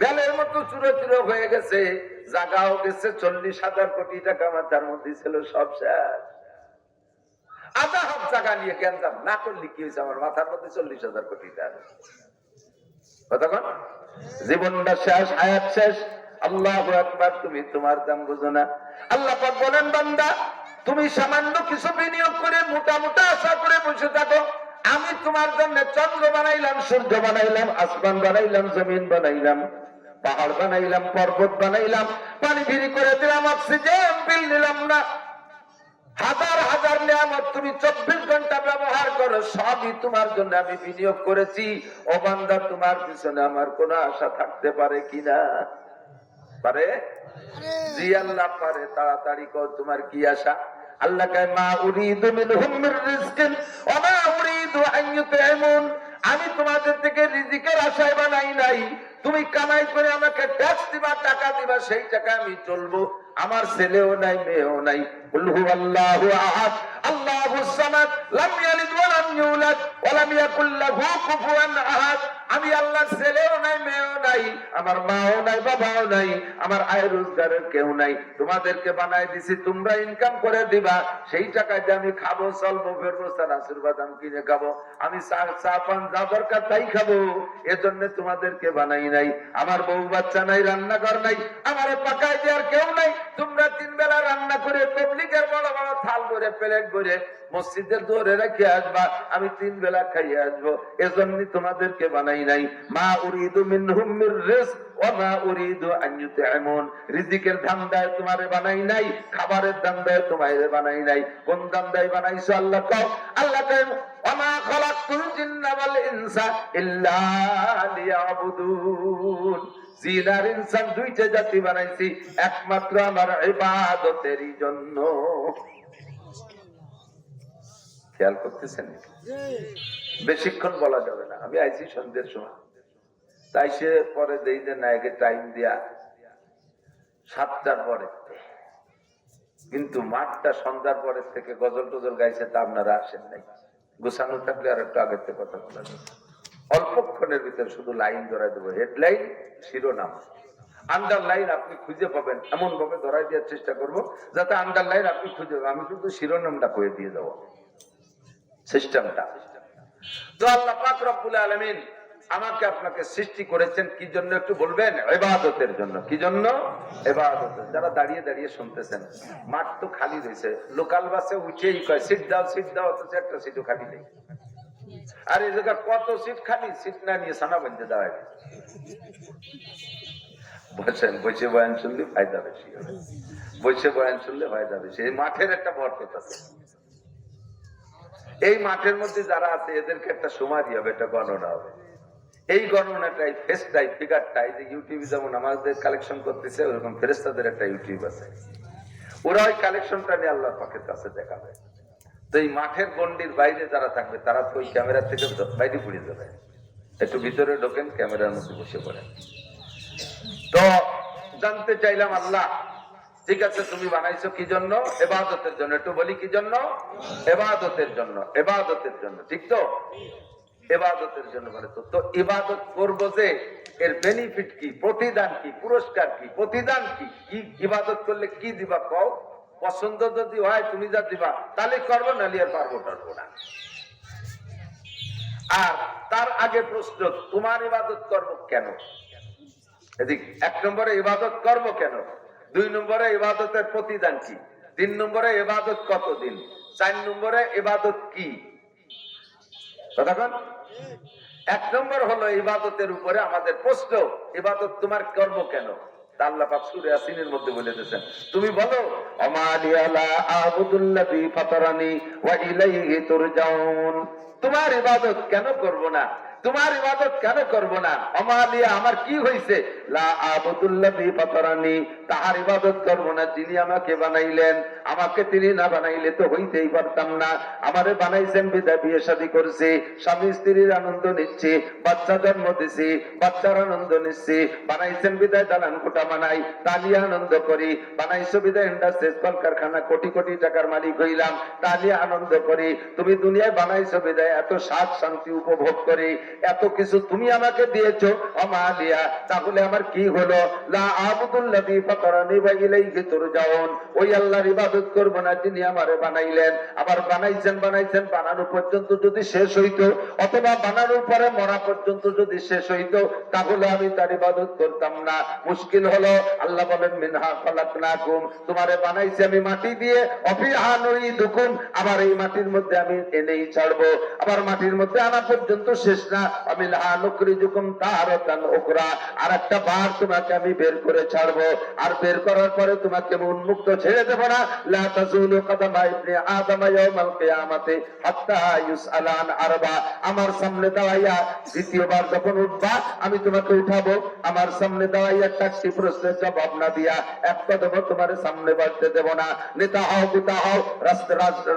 বেলের মতো চুরো চুরো হয়ে গেছে, জায়গাও গেছে, 40,000 কোটি টাকা মাথার মধ্যে ছিল, সব শেষ। আধা হাত জায়গা নিয়ে গ্যাঞ্জাম না করলে কি হয়েছে, আমার মাথার মধ্যে 40,000 কোটি টাকা, কতক্ষণ জীবনটা শেষ, হায়াত শেষ। আল্লাহু আকবার। তুমি তোমার দাম বুঝো না। আল্লাহ পাক বলেন, বান্দা তুমি সামান্য কিছু বিনিয়োগ করে মোটা মোটা আশা করে বসে থাকো, আমি তোমার জন্য চন্দ্র বানাইলাম, সূর্য বানাইলাম, আসমান বানাইলাম, জমিন বানাইলাম, পাহাড় বানাইলাম, পর্বত বানাইলাম, পানি ফিরি করে দিলাম, অক্সিজেন বিল নিলাম না। হাজার হাজার নিয়ামত তুমি 24 ঘন্টা ব্যবহার করো, সবই তোমার জন্য আমি বিনিয়োগ করেছি। ও বান্দা, তোমার পিছনে আমার কোনো আশা থাকতে পারে কিনা? পারে? জি আল্লাহ পারে। তাড়াতাড়ি কর, তোমার কি আশা? আল্লাহ কয়, মা উরিদু মিনহুম মির রিজকিন ওয়া মা উরিদু আন ইউতঈমুন। আমি তোমাদের থেকে রিজিকের আশায় বানাই নাই, তুমি কামাই করে আমাকে ট্যাক্স দিবা, টাকা দিবা, সেই টাকা আমি চলবো। আমার ছেলেও নাই, মেয়েও নাই। কুল হুয়াল্লাহু আহাদ আল্লাহুস সামাদ লাম ইয়ালিদ ওয়া লাম ইউলাদ ওয়া লাম ইয়াকুল লাহু কুফুয়ান আহাদ। আমি আল্লাহর ছেলেও নাই, মেয়েও নাই, আমার মাও নাই, বাবাও নাই, আমার আয় রোজগারের কেউ নাই। তোমাদেরকে বানাই দিছি, তোমরা ইনকাম করে দিবা, সেই টাকায় যে আমি খাবো, চলবো, ফেরবো, চানাচুর বাদাম কিনে খাবো, আমি চা পান যা দরকার তাই খাবো, এজন্য তোমাদেরকে বানাই নাই। আমার বউ বাচ্চা নাই, রান্নাঘর নাই, আমারে পাকায় দেওয়ার কেউ নাই। তোমরা 3 বেলা রান্না করে পাবলিকের বড় বড় থাল ভরে, প্লেট ভরে মসজিদের দৌড়ে রেখে আসবা, আমি 3 বেলা খাইয়ে আসবো, এজন্য তোমাদেরকে বানাই নাই। মা উরিদু মিনহুম মির রিজক ওয়া মা উরিদু আন ইউতঈমুন। রিজিকের ধান্দায় তোমারে বানাই নাই, খাবারের ধান্দায় তোমারে বানাই নাই। কোন ধান্দায় বানাইছো আল্লাহ কও? আল্লাহ কয়, ওয়া মা খালাকতুল জিন্না ওয়াল ইনসা ইল্লা লিয়াবুদুন। জিন আর ইনসান দুইটা জাতি বানাইছি একমাত্র আমার ইবাদতেরই জন্য। খেয়াল করতেছেন? বেশিক্ষণ বলা যাবে না। আমি আইছি সন্ধ্যের সময়, তাই সে পরে দেই যে নায়কে টাইম দিয়া 7টার পরে, কিন্তু মাঠটা সন্ধ্যার পরের থেকে গজল টজল গাইছে, তা আপনারা আসেন নাই। গোছানো থাকলে আর একটু আগের থেকে কথা বলা যাবে। অল্পক্ষণের ভিতরে শুধু লাইন ধরাই দেবো, হেডলাইন, শিরোনাম, আন্ডারলাইন আপনি খুঁজে পাবেন, এমন ভাবে ধরাই দেওয়ার চেষ্টা করবো যাতে আন্ডারলাইন আপনি খুঁজে পাবেন। আমি শুধু শিরোনামটা করে দিয়ে দেবো, সিস্টেমটা। তো আল্লাহ পাক রব্বুল আলামিন আমাকে আপনাকে সৃষ্টি করেছেন কি জন্য একটু বলবেন? ইবাদতের জন্য। কি জন্য? ইবাদত। যারা দাঁড়িয়ে দাঁড়িয়ে শুনতেছেন, মাঠ তো খালি রয়েছে, লোকাল বাসে উঠেই কয় সিট দাও, সিট দাও, অথচ একটা সিটও খালি নেই। আর এই জায়গায় কত সিট খালি, সিট না নিয়ে সানা বন্ধে দাঁড়ায় বসেন। বসে বয়ান শুনলে ফায়দা বেশি হবে, বসে বয়ান শুনলে ফায়দা বেশি। এই মাঠের একটা বরকত আছে। এই মাঠের মধ্যে যারা আছে এদেরকে একটা সমাধি হবে, একটা গণনা হবে। এই গণনাটাই, ফেসটাই, ফিগারটাই, যে ইউটিউবে যেমন আমাদের কালেকশন করতেছে, ওরকম ফেরেশতাদের একটা ইউটিউব আছে, ওরা ওই কালেকশনটা নিয়ে আল্লাহর পাকের কাছে দেখাবে। তো এই মাঠের গন্ডির বাইরে যারা থাকবে তারা তো ওই ক্যামেরা থেকে বাইরে পড়ে যাবে। একটু ভিতরে ঢোকেন, ক্যামেরার মধ্যে বসে পড়েন। তো জানতে চাইলাম, আল্লাহ ঠিক আছে, তুমি বানাইছো কি জন্য? ইবাদতের জন্য। একটু বলি কি জন্য? ইবাদতের জন্য। ইবাদতের জন্য, ঠিক তো? ইবাদতের জন্য বানাইছো তো। ইবাদত করবো যে, এর বেনিফিট কি, প্রতিদান কি, পুরস্কার কি, প্রতিদান কি? কি ইবাদত করলে কি দিবা কও? পছন্দ যদি হয় তুমি যা দিবা তাহলে করবো, নাহলে আর পারবো না। আর তার আগে প্রশ্ন, তোমার ইবাদত করবো কেন? এদিক 1 নম্বরে ইবাদত করবো কেন, 2 নম্বরে ইবাদতের প্রতিদান কি, 3 নম্বরে ইবাদত কতদিন, 4 নম্বরে ইবাদত কি। কতক্ষণ? 1 নম্বর হলো ইবাদতের উপরে আমাদের প্রশ্ন, ইবাদত তোমার করবো কেন? আল্লাহ পাক সূরা ইয়াসিনের মধ্যে বলে দিয়েছেন, তুমি বলো আমালিয়ালা আবুদুল্লাযী ফাতারানি ওয়া ইলাইহি তুরজাউন। তোমার ইবাদত কেন করব না, তোমার ইবাদত কেন করব না? আমালিয়া, আমার কি হইছে? লা আবুদুল্লাযী ফাতারানি, তার ইবাদত করব না যিনি আমাকে বানাইলেন। আমাকে তিনি না বানাইলে তো হইতেই পারতাম না। আমারে বানাইছেন বিধায় বিয়ে শাদী করছি, স্বামী স্ত্রীর আনন্দ নিচ্ছি, বাচ্চা জন্ম দিছি, বাচ্চার আনন্দ নিচ্ছি। বানাইছেন বিধায় দালান কোঠা বানাই, তা নিয়ে আনন্দ করি। বানাইছো বিধায় ইন্ডাস্ট্রিজ কলকারখানা কোটি কোটি টাকার মালিক হইলাম, তা নিয়ে আনন্দ করি। তুমি দুনিয়ায় বানাইছো বিধায় এত স্বাদ শান্তি উপভোগ করি, এত কিছু তুমি আমাকে দিয়েছো। আমালিয়া, তাহলে আমার কি হলো? লা আবুদুল্লাযী ফাতারানি ওয়া ইলাইহি তুরজাউন, ওই আল্লাহর ইবাদত করব না যিনি আমারে বানাইলেন। আবার বানাইছেন বানানো পর্যন্ত যদি শেষ হইতো, অথবা বানানোর পরে মরা পর্যন্ত যদি শেষ হইতো, তাহলে আমি তার ইবাদত করতাম না। মুশকিল হলো, আল্লাহ বলেন মিনহা খালাকনাকুম, তোমারে বানাইছি আমি মাটি দিয়ে, অফিহা নুঈদুকুম, আবার এই মাটির মধ্যে আমি এনেই ছাড়বো। আবার মাটির মধ্যে আনা পর্যন্ত শেষ না, আমি লা নুখরিজুকুম তারাতান উখরা, আরেকটা বার তোমাকে আমি বের করে ছাড়বো। আর বের করার পরে তোমাকে আমি উন্মুক্ত ছেড়ে দেব না। লা তাজুলু কদমা ইবনে আদম ইয়াউমাল কিয়ামাতি হাত্তা ইউসআলা আন আরবা, আমার সামনে দাঁড়াইয়া দ্বিতীয়বার যখন উঠবা আমি তোমাকে উঠাবো। আমার সামনে দাঁড়াইয়া 4টি প্রশ্নের জবাব না দিয়া এক কদম তোমার সামনে বাড়তে দেব না। নেতা হও, পিতা হও,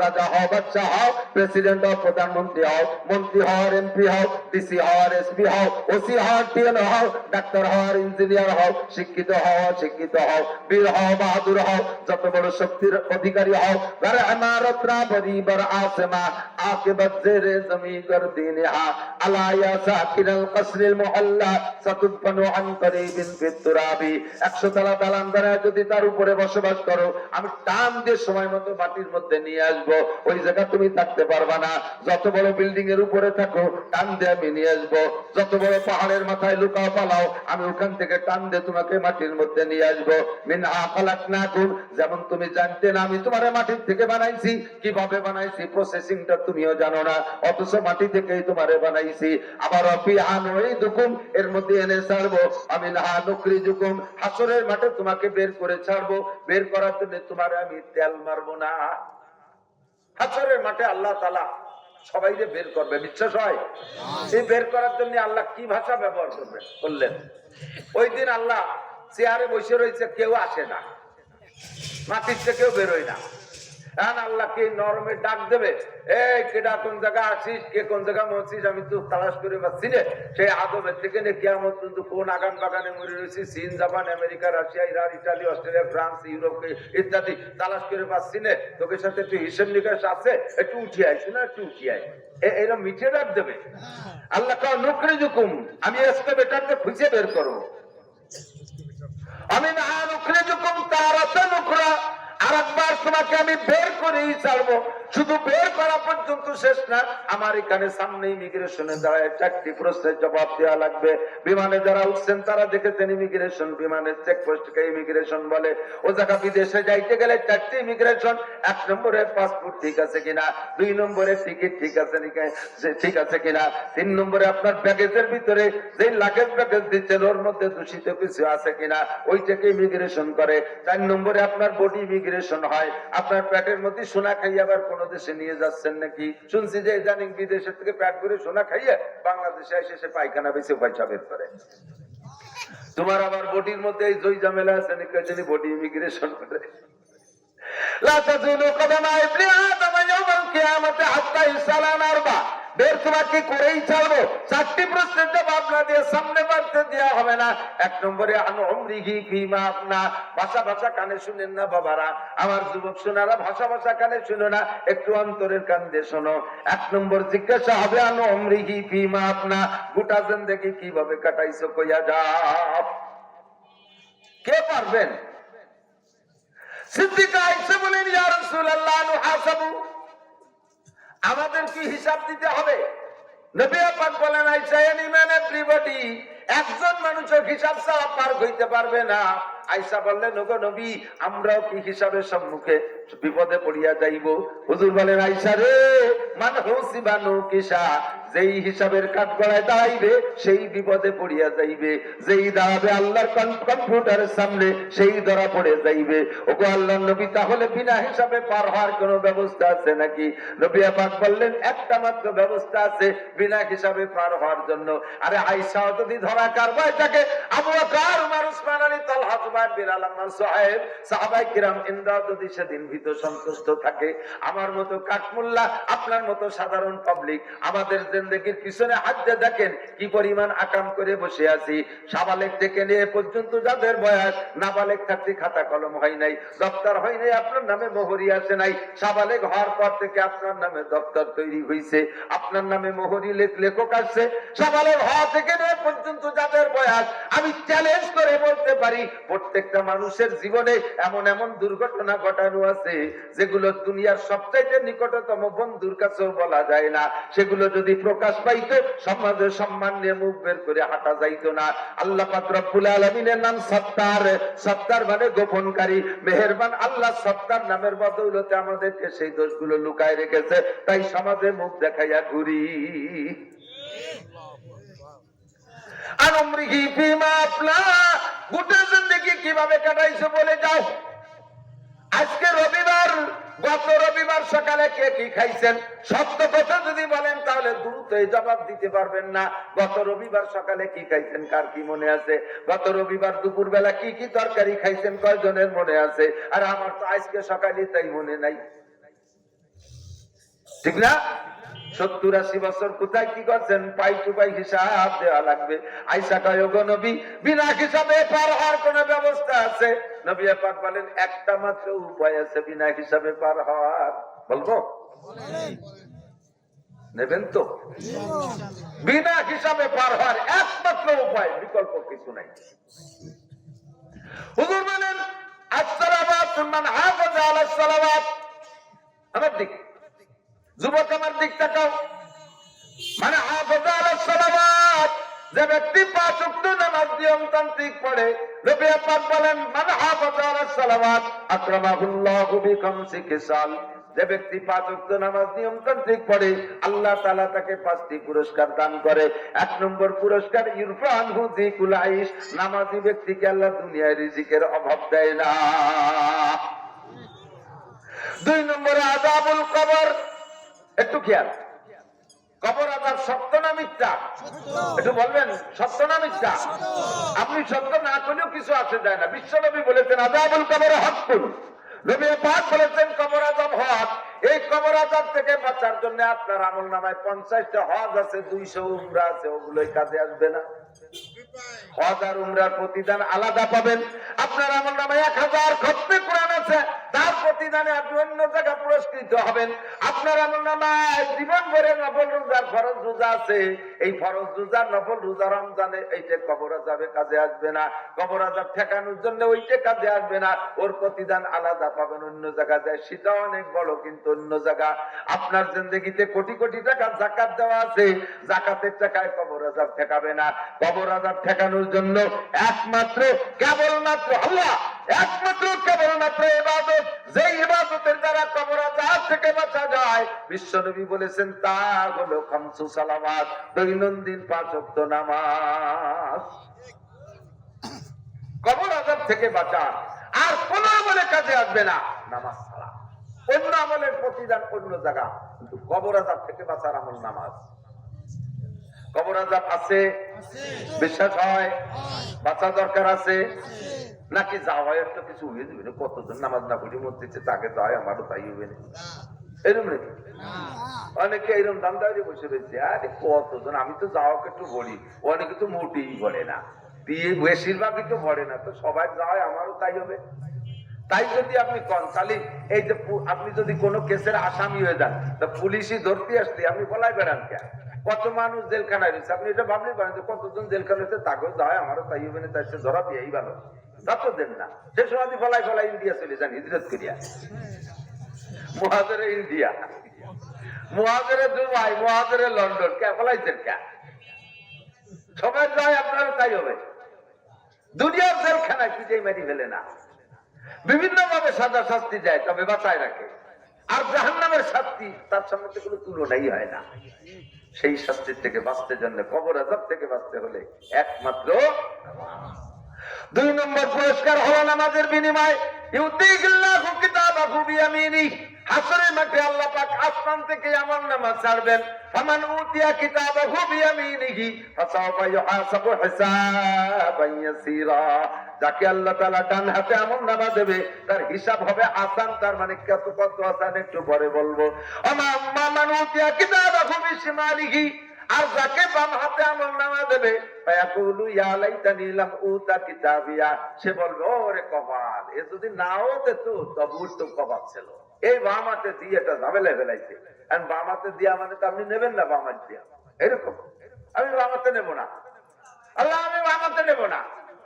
রাজা হও, বাচ্চা হও, প্রেসিডেন্ট হও, প্রধানমন্ত্রী হও, মন্ত্রী হও, এমপি হও, ডিসি হও, এসপি হও, ওসি হও, টিএন হও, ডাক্তার হও, ইঞ্জিনিয়ার হও, শিক্ষিত হও, অশিক্ষিত হও, বীর হও, বাহাদুর হও, যত বড় শক্তির অধিকারী হও, ঘরে ইমারত রা বরিবর আসমা আকিবাত জেরে জমি কর দিনহা আলা ইয়া সাকিনাল কসরিল মুহাল্লা সাতুফানু আন করিবিন ফিত তুরাবি। 100 তলা দালান বানায় যদি তার উপরে বসবাস করো, আমি টান দিয়ে সময় মতো মাটির মধ্যে নিয়ে আসবো, ওই জায়গা তুমি থাকতে পারবা না। যত বড় বিল্ডিং এর উপরে থাকো, টান দিয়ে আমি নিয়ে আসবো। যত বড় পাহাড়ের মাথায় লুকাও পালাও, আমি ওখান থেকে টান দিয়ে তোমাকে মাটির মধ্যে নিয়ে আসবো। মিনহা খালাকনাকুম, যেমন তুমি জানতে না আমি তোমারে মাটির থেকে বানাইছি, কিভাবে বানাইছি প্রসেসিংটা তুমিও জানো না, অথচ মাটি থেকেই তোমারে বানাইছি। আবার ফিহা নুঈদুকুম, এর মধ্যে এনে ছাড়বো। আমি লা নুখরিজুকুম, হাসরের মাঠে তোমাকে বের করে ছাড়বো। বের করার জন্য তোমারে আমি তেল মারবো না। হাসরের মাঠে আল্লাহ তাআলা সবাইকে বের করবে, বিশ্বাস হয়? এই বের করার জন্য আল্লাহ কি ভাষা ব্যবহার করলেন? ওই দিন আল্লাহ চেয়ারে বসে রয়েছে, কেউ আসে না, মাটির থেকেও বেরোয় না। এখন আল্লাহকে নরমে ডাক দেবে, এই কেডা কোন জায়গা আসিস, কে কোন জায়গা মরছিস, আমি তো তালাশ করে পাচ্ছি না। সেই আদমের থেকে কিয়ামত পর্যন্ত কোন আগান বাগানে মরে রয়েছি, চীন, Japan, America, Russia, Iran, Italy, Australia, France, Europe ইত্যাদি তালাশ করে পাচ্ছি না। তোকে সাথে একটু হিসেব নিকাশ আছে, একটু উঠিয়ে আইছি না, একটু উঠিয়ে আয়, এরকম মিঠে ডাক দেবে। আল্লাহ কয় নুখরিজুকুম, আমি আজকে বেটারকে খুঁজে বের করবো। আমি না নুখরিজুকুম তারাতান উখরা, আরেকবার তোমাকে আমি বের করেই ছাড়বো। শুধু বের করা পর্যন্ত শেষ না, আমার এখানে সামনে ইমিগ্রেশনে দাঁড়ায় 4টি প্রশ্নের জবাব দেওয়া লাগবে। বিমানে যারা উঠছেন তারা দেখেছেন ইমিগ্রেশন, বিমানের চেকপোস্টকে ইমিগ্রেশন বলে। ও জায়গা বিদেশে যাইতে গেলে 4টি ইমিগ্রেশন। 1 নম্বরে পাসপোর্ট ঠিক আছে কিনা, 2 নম্বরে টিকিট ঠিক আছে কিনা, 3 নম্বরে আপনার ব্যাগেজের ভিতরে যে লাগেজ ব্যাগেজ দিচ্ছেন ওর মধ্যে দূষিত কিছু আছে কিনা, ওইটাকে ইমিগ্রেশন করে। 4 নম্বরে আপনার বডি ইমিগ্রেশন হয়, আপনার পেটের মধ্যে সোনা খাইয়ে আবার কোন দেশে নিয়ে যাচ্ছেন নাকি। শুনছি যে জানি বিদেশের থেকে পেট করে সোনা খাইয়ে বাংলাদেশে এসে সে পায়খানা বেশি পয়সা বের করে। তোমার আবার বডির মধ্যে এই জয় ঝামেলা আছে নাকি, বডি ইমিগ্রেশন করে। লা তাজুলু কদমা ইবনি আদম ইয়াউমাল কিয়ামাতি হাত্তা ইউসালা আন আরবা, বের তোমাকে করেই ছাড়বো। 4টি প্রশ্নের জবাব না দিয়ে সামনে বাড়তে দেওয়া হবে না। 1 নম্বরে আন উমরিহি ফিমা আপনা, ভাষা ভাষা কানে শুনেন না বাবারা, আমার যুবক সোনারা ভাষা ভাষা কানে শুনো না, একটু অন্তরের কান দিয়ে শোনো। 1 নম্বর জিজ্ঞাসা হবে আন উমরিহি ফিমা আপনা, গোটা জিন্দেগি কিভাবে কাটাইছো কইয়া যাও। কে পারবেন? সিদ্দিকা আয়েশা বলেন, ইয়া রাসূলুল্লাহ নুহাসাবু, আমাদের কি হিসাব দিতে হবে? নবী পাক বলেন, আয়েশা এনি ম্যান এভরিবডি, একজন মানুষের হিসাব ছাড়া পার হইতে পারবে না। আয়েশা বললেন, ওগো নবী, আমরাও কি হিসাবের সম্মুখে বিপদে পড়িয়া যাইব? হুজুর বলেন, আয়েশা রে, মান হুসিবানু কিসা, যেই হিসাবের কাঠগড়ায় দাঁড়াইবে সেই বিপদে পড়িয়া যাইবে, যেই দাঁড়াবে আল্লাহর কম্পিউটারের সামনে সেই ধরা পড়ে যাইবে। ওগো আল্লাহর নবী, তাহলে বিনা হিসাবে পার হওয়ার কোন ব্যবস্থা আছে নাকি? নবী পাক বললেন, একটা মাত্র ব্যবস্থা আছে বিনা হিসাবে পার হওয়ার জন্য। আরে আয়েশা যদি ধরা কারবায় থাকে, আবু বকর, উমর, উসমান, আলী, তালহা, জুবাইর, বিলাল, আম্মার, সুহাইব, সাহাবায়ে কিরাম ইনরা যদি সেদিন ভীত সন্তুষ্ট থাকে, আমার মতো কাঠমুল্লা, আপনার মতো সাধারণ পাবলিক আমাদের জিন্দেগির পিছনে হাত দিয়ে দেখেন কি পরিমাণ আকাম করে বসে আছি। সাবালেক থেকে নিয়ে পর্যন্ত যাদের বয়স, নাবালেক থাকতে খাতা কলম হয় নাই, দপ্তর হয় নাই, আপনার নামে মোহরি আসে নাই, সাবালেক হওয়ার পর থেকে আপনার নামে দপ্তর তৈরি হয়েছে, আপনার নামে মোহরি লেখক আসছে। সাবালেক হওয়া থেকে নিয়ে পর্যন্ত যাদের বয়স, আমি চ্যালেঞ্জ করে বলতে পারি প্রত্যেকটা মানুষের জীবনে এমন এমন দুর্ঘটনা ঘটানো আছে যেগুলো দুনিয়ার সবচাইতে নিকটতম বন্ধুর কাছেও বলা যায় না। সেগুলো যদি প্রকাশ পাইতো, সমাজের সম্মান নিয়ে মুখ বের করে হাঁটা যাইতো না। আল্লাহ পাক রব্বুল আলামিনের নাম সত্তার, সত্তার মানে গোপনকারী। মেহেরবান আল্লাহ সত্তার নামের বদৌলতে আমাদেরকে সেই দোষগুলো লুকায় রেখেছে, তাই সমাজে মুখ দেখাইয়া ঘুরি। আনমরিহি ফিমা আপনা, গোটা জিন্দেগি কিভাবে কাটাইছো বলে যাও। আজকে রবিবার, গত রবিবার সকালে কে কি খাইছেন? সত্য কথা যদি বলেন তাহলে দ্রুত জবাব দিতে পারবেন না। গত রবিবার সকালে কি খাইছেন কার কি মনে আছে? গত রবিবার দুপুর বেলা কি কি তরকারি খাইছেন কয়জনের মনে আছে? আর আমার তো আজকে সকালে তাই মনে নাই, ঠিক না? 70-80 বছর কোথায় কি করছেন? পাই টু পাই হিসাব দেওয়া লাগবে। আয়েশা কয়, ওগো নবী, বিনা হিসাবে পার হওয়ার কোন ব্যবস্থা আছে? নবী পাক বলেন, একটা মাত্র উপায় আছে বিনা হিসাবে পার হওয়ার। বলবো? নেবেন তো? বিনা হিসাবে পার হওয়ার একমাত্র উপায়, বিকল্প কিছু নাই। হুজুর বলেন, আসসালাওয়াত মান হাফাজা আলাস সালাওয়াত। আমার দিক, যুবক আমার দিক তাকাও। মানে হাফাজা আলাস সালাওয়াত, যে ব্যক্তি 5 ওয়াক্ত নামাজ নিয়মতান্ত্রিক পড়ে, নবী পাক বলেন, মান হাফাজা আলাস সালাওয়াত আকরামাহুল্লাহু বিখামসি খিসাল। যে ব্যক্তি 5 ওয়াক্ত নামাজ নিয়মতান্ত্রিক পড়ে, আল্লাহ তাআলা তাকে 5টি পুরস্কার দান করে। 1 নম্বর পুরস্কার, ইরফানহু যিকুল আইশ, নামাজি ব্যক্তিকে আল্লাহ দুনিয়ায় রিজিকের অভাব দেয় না। 2 নম্বরে আযাবুল কবর। একটু খেয়াল, কবর আযাব সত্য না মিথ্যা? একটু বলবেন, সত্য না মিথ্যা? আপনি সত্য না করলেও কিছু আসে যায় না। বিশ্বনবী বলেছেন, আযাবুল কবর হাক্কুন। নবী পাক বলেছেন, কবর আযাব হক। এই কবর আযাব থেকে বাঁচার জন্য আপনার আমলনামায় 50টা হজ আছে, 200 উমরা আছে, ওগুলোই কাজে আসবে না। হজ আর উমরার প্রতিদান আলাদা পাবেন। আপনার আমলনামায় 1000 খতমে কোরআন আছে, তার প্রতিদানে আপনি অন্য জায়গায় পুরস্কৃত হবেন। আপনার আমলনামায় জীবন ভরে নফল রোজার ফরজ রোজা আছে, এই ফরজ রোজা নফল রোজা রমজানে এইটা কবর আযাবে কাজে আসবে না। কবর আযাব ঠেকানোর জন্য ওইটা কাজে আসবে না, ওর প্রতিদান আলাদা পাবেন অন্য জায়গা যায়, সেটা অনেক বড় কিন্তু অন্য জায়গা। আপনার জিন্দেগিতে কোটি কোটি টাকা যাকাত দেওয়া আছে, যাকাতের টাকায় কবর আযাব ঠেকাবে না। কবর আযাব ঠেকানোর জন্য একমাত্র কেবলমাত্র আল্লাহ, একমাত্র কেবলমাত্র ইবাদত, যে ইবাদতের দ্বারা কবর আযাব থেকে বাঁচা যায়, বিশ্বনবী বলেছেন, তা হলো খামসু সালাওয়াত, দৈনন্দিন 5 ওয়াক্ত নামাজ। কবর আযাব থেকে বাঁচা আর কোন আমলে কাজে আসবে না নামাজ ছাড়া। অন্য আমলের প্রতিদান অন্য জায়গা, কিন্তু কবর আযাব থেকে বাঁচার আমল নামাজ। কবর আযাব আছে, বিশ্বাস হয়? বাঁচা দরকার আছে নাকি? যাওয়ায় একটা কিছু হয়ে যাবে, কতজন নামাজ না পড়ি মসজিদে, তাকে যায়, আমারও তাই হবে না। এরকম নাকি? অনেকে এরকম দামদারি বসে রয়েছে, আরে কতজন, আমি তো যাওয়াকে একটু বলি, অনেকে তো মোটেই বলে না, দিয়ে বেশিরভাগই তো বলে না, তো সবাই যায়, আমারও তাই হবে। তাই যদি আপনি কন, তাহলে এই যে আপনি যদি কোনো কেসের আসামি হয়ে যান, তা পুলিশই ধরতে আসলে আপনি বলাই বেড়ান কে? কত মানুষ জেলখানায় রয়েছে, আপনি এটা ভাবলেই পারেন যে কতজন জেলখানা হয়েছে, তাকেও যায়, আমারও তাই হবে না, তাই ধরা দিয়েই ভালো, তা তো দেন না। সে সময় ফলাই ফলাই ইন্ডিয়া চলে যান হিজরত করিয়া, মহাজরে ইন্ডিয়া, মহাজরে দুবাই, মহাজরে লন্ডন, কে ফলাইছেন কে? সবাই যায়, আপনারও তাই হবে। দুনিয়ার জেলখানায় পিছিয়ে মারি ফেলে না, বিভিন্ন ভাবে সাজা শাস্তি দেয়, তবে বাঁচায় রাখে। আর জাহান্নামের শাস্তি তার সামনে কোনো তুলনাই হয় না। সেই শাস্তির থেকে বাঁচতে জন্য, কবর আযাব থেকে বাঁচতে হলে একমাত্র 2 নম্বর পুরস্কার হলো নামাজের বিনিময়। ইউতিল্লাহু কিতাবাহু বিয়ামিনিহি, হাসরের মাঠে আল্লাহ পাক আসমান থেকে আমলনামা ছাড়বেন। ফামান উতিয়া কিতাবাহু বিয়ামিনিহি ফাসাওফা ইউহাসাবু হিসাবান ইয়াসীরা, যাকে আল্লাহ তাআলা ডান হাতে আমলনামা দেবে তার হিসাব হবে আসান। তার মানে কত আসান একটু পরে বলবো। মান উতিয়া কিতাবাহু বিশিমালিহি, আর যাকে বাম হাতে আমলনামা দেবে সে বলবে ওরে কপাল, এ যদি নাও দিত তবুও তো কপাল ছিল, এই বাম হাতে দিয়ে এটা ঝামেলা ফেলাইছে। বাম হাতে দিয়া মানে তো আপনি নেবেন না বাম হাত দিয়া, এরকম আমি বাম হাতে নেবো না, আল্লাহ আমি বাম হাতে নেবো না।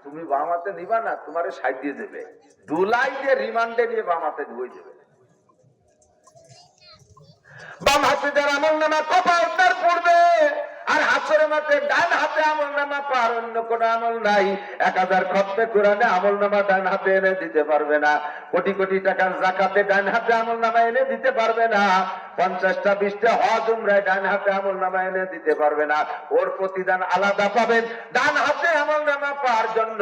তুমি বাম হাতে নিবা না, তোমারে সাইড দিয়ে দেবে, দুলাই দিয়ে রিমান্ডে নিয়ে বাম হাতে ধুয়ে দেবে। বাম হাতে যার আমলনামা কপাল তার পড়বে, আর হাসরের মাঠে ডান হাতে আমলনামা পার অন্য কোন আমল নাই। 1000 খতমে কোরআনে আমলনামা ডান হাতে এনে দিতে পারবে না, কোটি কোটি টাকার যাকাতে ডান হাতে আমলনামা এনে দিতে পারবে না, 50টা 20টা হজ উমরায় ডান হাতে আমলনামা এনে দিতে পারবে না। ওর প্রতিদান আলাদা পাবেন। ডান হাতে আমলনামা পাওয়ার জন্য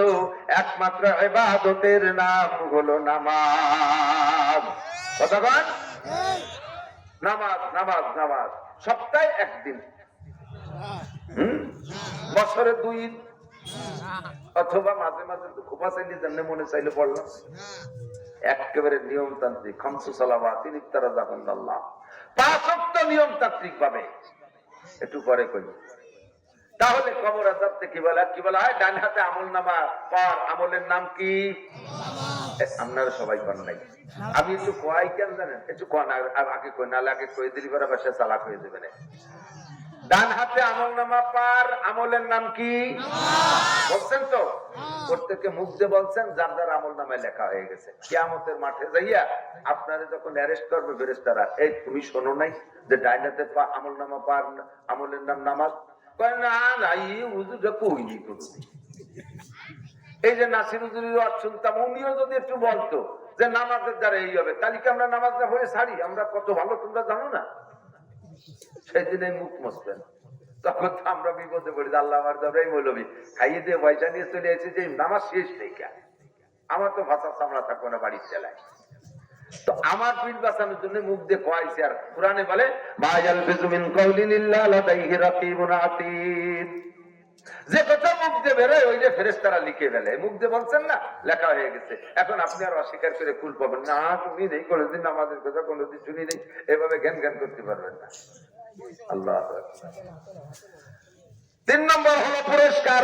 একমাত্র ইবাদতের নাম হলো নামাজ। কথা বল, নামাজ নামাজ নামাজ। সপ্তাহে একদিন, বছরে 2 ঈদ, অথবা মাঝে মাঝে খোপা চাইলে জানলে মনে চাইলে পড়লাম। একেবারে নিয়মতান্ত্রিক, খামসু সালাওয়াত, ইফতারা জাকাতুল্লাহ, 5 ওয়াক্ত নিয়মতান্ত্রিক ভাবে। একটু পরে কই, তাহলে কবর আযাব থেকে কি বলা হয়? ডান হাতে আমলনামা পার আমলের নাম কি? আপনারা সবাই পান নাই, আমি একটু কয় কেন জানেন? একটু কোন আগে কই, না লাগে কই দিলি পরে বাসা চালাক হয়ে যাবে না। ডান হাতে আমলনামা পার আমলের নাম কি বলছেন তো? প্রত্যেকে মুখ দিয়ে বলছেন, যার যার আমলনামায় লেখা হয়ে গেছে। কিয়ামতের মাঠে যাইয়া আপনারা যখন অ্যারেস্ট করবে ফেরেশতারা, এই তুমি শোনো নাই যে ডান হাতে আমলনামা পার আমলের নাম নামাজ? কয় না না, এই হুজুরটা কইনি তো। এই যে নাসির হুজুরের ওয়াজ শুনতাম, উনিও যদি একটু বলতো যে নামাজের দ্বারা এই হবে, তাহলে কি আমরা নামাজটা পড়ে ছাড়ি? আমরা কত ভালো তোমরা জানো না? সেদিনে মুখ মসবেন, তখন তো আমরা বিপদে পড়ি। আল্লাহ আমার দরবারে মৌলবী খাইয়ে দিয়ে পয়সা নিয়ে চলে এসেছে যে নামাজ শেষ নেই, আমার তো ভাষা চামড়া থাকবো না, বাড়ির চালায়। তো আমার পিঠ বাঁচানোর জন্য মুখ দিয়ে খোয়াইছে। আর কোরআনে বলে মায়াল বিজুমিন কাউলিন ইল্লা লাদাইহি রাকিবুন আতীদ, যে কথা মুখ দিয়ে বেরোয় ওই যে ফেরেশতারা লিখে ফেলে। মুখ দিয়ে বলছেন না, লেখা হয়ে গেছে। এখন আপনি আর অস্বীকার করে কুল পাবেন না, তুমি নেই কোনোদিন আমাদের কথা কোনোদিন শুনি নেই, এভাবে জ্ঞান জ্ঞান করতে পারবেন না। আল্লাহ। 3 নম্বর হলো পুরস্কার,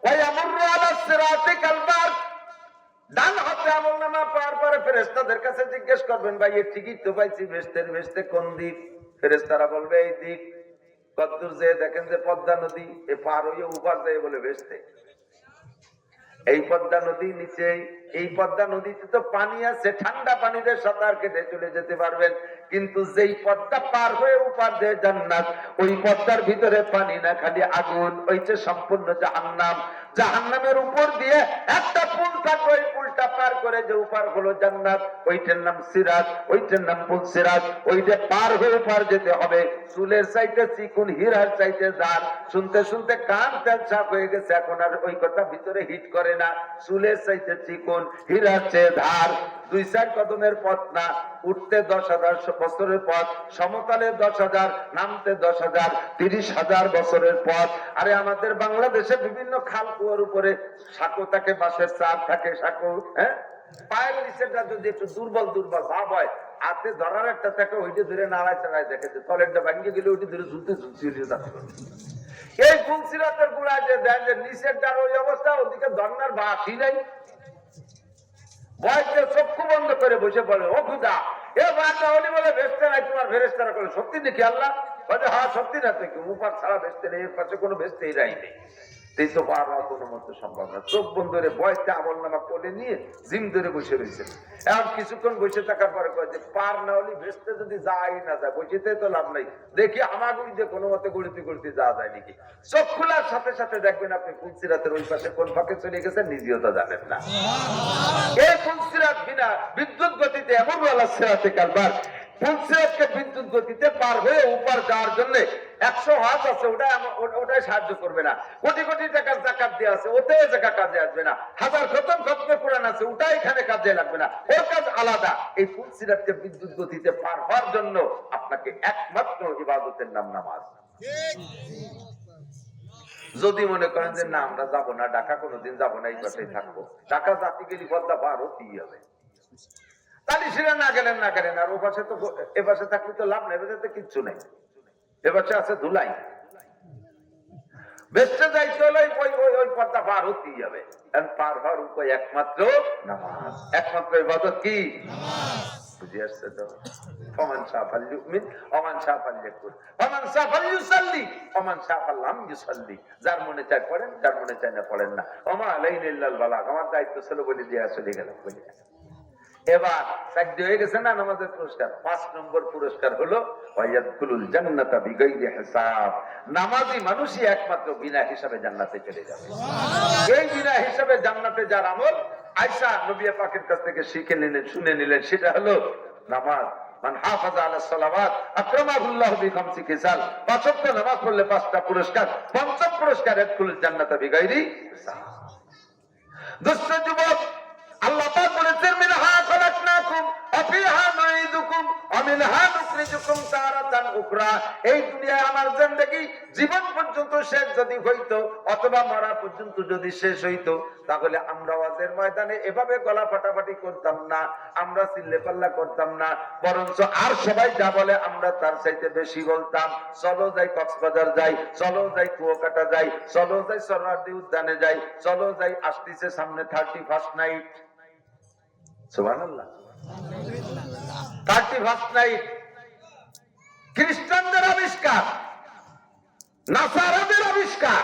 ওয়ায়ামুরু আলা সিরাতি কালবার। ডান হাতে আমলনামা পার পরে ফেরেশতাদের কাছে জিজ্ঞেস করবেন, ভাই এর টিকিট তো পাইছি ভেস্তে কোন দিক? ফেরেশতারা বলবে এই দিক। কদ্দূর যে দেখেন যে পদ্মা নদী, এ পার হইয়ে উপার যায় বলে ভেস্তে। এই পদ্মা নদী নিচে, এই পদ্মা নদীতে তো পানি আছে, ঠান্ডা পানিতে সাঁতার কেটে চলে যেতে পারবেন। কিন্তু যেই পদ্মা পার হয়ে উপার দিয়ে জান্নাত, ওই পদ্মার ভিতরে পানি না, খালি আগুন। ওইটা সম্পূর্ণ জাহান্নাম। জাহান্নামের উপর দিয়ে একটা পুল থাকবে, ওই পুলটা পার করে যে উপার হলো জান্নাত, ওইটার নাম সিরাত, ওইটার নাম পুল সিরাত। ওইটা পার হয়ে পার যেতে হবে। চুলের চাইতে চিকুন, হীরার চাইতে জান। শুনতে শুনতে কান তেল সাপ হয়ে গেছে, এখন আর ওই কথা ভিতরে হিট করে না। চুলের চাইতে চিকুন, হীরার চেয়ে ধার। 2-4 কদমের পথ না, উঠতে 10,000 বছরের পথ, সমতলে 10,000, নামতে 10,000, 30,000 বছরের পথ। আরে আমাদের বাংলাদেশে বিভিন্ন খাল কুয়োর উপরে সাঁকো থাকে, বাঁশের চার থাকে সাঁকো, হ্যাঁ, পায়ের নিচেটা যদি একটু দুর্বল দুর্বল ভাব হয়, হাতে ধরার একটা থাকে, ওইটা ধরে নাড়ায় চাড়ায় দেখে যে তলেরটা ভাঙিয়ে গেলে ওইটা ধরে ঝুলতে ঝুলতে যাচ্ছে। এই ফুলসিরাতের গুড়ায় যে দেন যে নিচেরটার ওই অবস্থা, ওদিকে ধর্নার বাসই নাই, ভয়তে চক্ষু বন্ধ করে বসে পড়ে, ও খুদা এ বাচ্চা হলি বলে ভেস্তে নাই তোমার ফেরেশতারা করে, সত্যি নাকি আল্লাহ? বলে হ্যাঁ সত্যি না, থেকে উপার ছাড়া ভেস্তে নেই, এর পাশে কোনো ভেস্তেই রাই নেই। এই তো পার হওয়া কোনো মতো সম্ভব না। চোখ বন্ধ করে ভয়তে আমল নামা কোলে নিয়ে জিম ধরে বসে রয়েছে। এখন কিছুক্ষণ বসে থাকার পরে কয় যে পার না হলে ভেস্তে যদি যাই না যায়, বসেতে তো লাভ নাই, দেখি আমার যে কোনো মতে গড়িতে গড়িতে যাওয়া যায় নাকি। চোখ খোলার সাথে সাথে দেখবেন আপনি ফুলসিরাতের ওই পাশে কোন ফাঁকে চলে গেছেন নিজেও তো জানেন না। এই ফুলসিরাত বিনা বিদ্যুৎ গতিতে এমন বেলা সিরাতে কারবার, ফুলসিরাতকে বিদ্যুৎ গতিতে পার হয়ে উপর যাওয়ার জন্য 100 হাত আছে, ওটাই সাহায্য করবে না। কোটি কোটি টাকার যাকাত দেওয়া আছে, ওতেও জাকাত কাজে আসবে না। হাজার খতম খতমে কোরআন আছে, ওটাই এখানে কাজে লাগবে না, ওর কাজ আলাদা। এই ফুলসিরাতকে বিদ্যুৎ গতিতে পার হওয়ার জন্য আপনাকে একমাত্র ইবাদতের নাম নামাজ। যদি মনে করেন যে না আমরা যাবো না ঢাকা, কোনোদিন যাবো না, এই পাশেই থাকবো, ঢাকা জাতি গেলি পদ্মা পার হতেই হবে, তাহলে সেটা না গেলেন না গেলেন। আর ও পাশে তো, এ পাশে থাকলে তো লাভ নেই, তো কিচ্ছু নেই, এ পাশে আছে ধুলাই, বেসতে যাইতে হলে ওই পদ্মা পার হতেই হবে। পার হওয়ার উপায় একমাত্র নামাজ, একমাত্র ইবাদত কি? বুঝে আসছে তো? ফমান শাআ ফালইউমিন ওমান শাআ ফালইয়াকফুর ওমান শাআ ফালইউসাল্লি ওমান শাআ ফালাম ইউসাল্লি। যার মনে চায় পড়েন, যার মনে চায় না পড়েন না। ওমা আলাইনা ইল্লাল বালাগ, আমার দায়িত্ব ছিল বলে দিয়ে চলে গেলাম বলে। এবার চাকরি হয়ে গেছে না নামাজের পুরস্কার। 5 নম্বর পুরস্কার হলো ওয়ায়াদখুলুল জান্নাতা বিগাইরি হিসাব। নামাজি মানুষই একমাত্র বিনা হিসাবে জান্নাতে চলে যাবে। এই বিনা হিসাবে জান্নাতে যার আমল, আয়েশা নবী পাকের কাছ থেকে শিখে নিলেন, শুনে নিলেন, সেটা হলো নামাজ। মান হাফাজা আলা সালাওয়াত আকরামাহুল্লাহু বিখামসি খিসাল। 5 ওয়াক্ত নামাজ পড়লে 5টা পুরস্কার। পঞ্চম পুরস্কার ইয়াদখুলুল জান্নাতা বিগাইরি হিসাব। দুষ্ট যুবক, আল্লাহ পাক বলেছেন মিনহা খালাকনাকুম ওয়া ফিহা নুঈদুকুম ওয়া মিনহা নুখরিজুকুম তারাতান উখরা। এই দুনিয়ায় আমার জিন্দেগি জীবন পর্যন্ত শেষ যদি হইতো, অথবা মরা পর্যন্ত যদি শেষ হইতো, তাহলে আমরা ওয়াজের ময়দানে এভাবে গলা ফাটাফাটি করতাম না, আমরা চিল্লাপাল্লা করতাম না, বরঞ্চ আর সবাই যা বলে আমরা তার চাইতে বেশি বলতাম। চলো যাই কক্সবাজার যাই, চলো যাই কুয়াকাটা যাই, চলো যাই সরোয়ার্দী উদ্যানে যাই, চলো যাই আসতেছে সামনে 31st নাইট। সুবহানাল্লাহ, 31st নাইট খ্রিস্টানদের আবিষ্কার, নাসারাদের আবিষ্কার।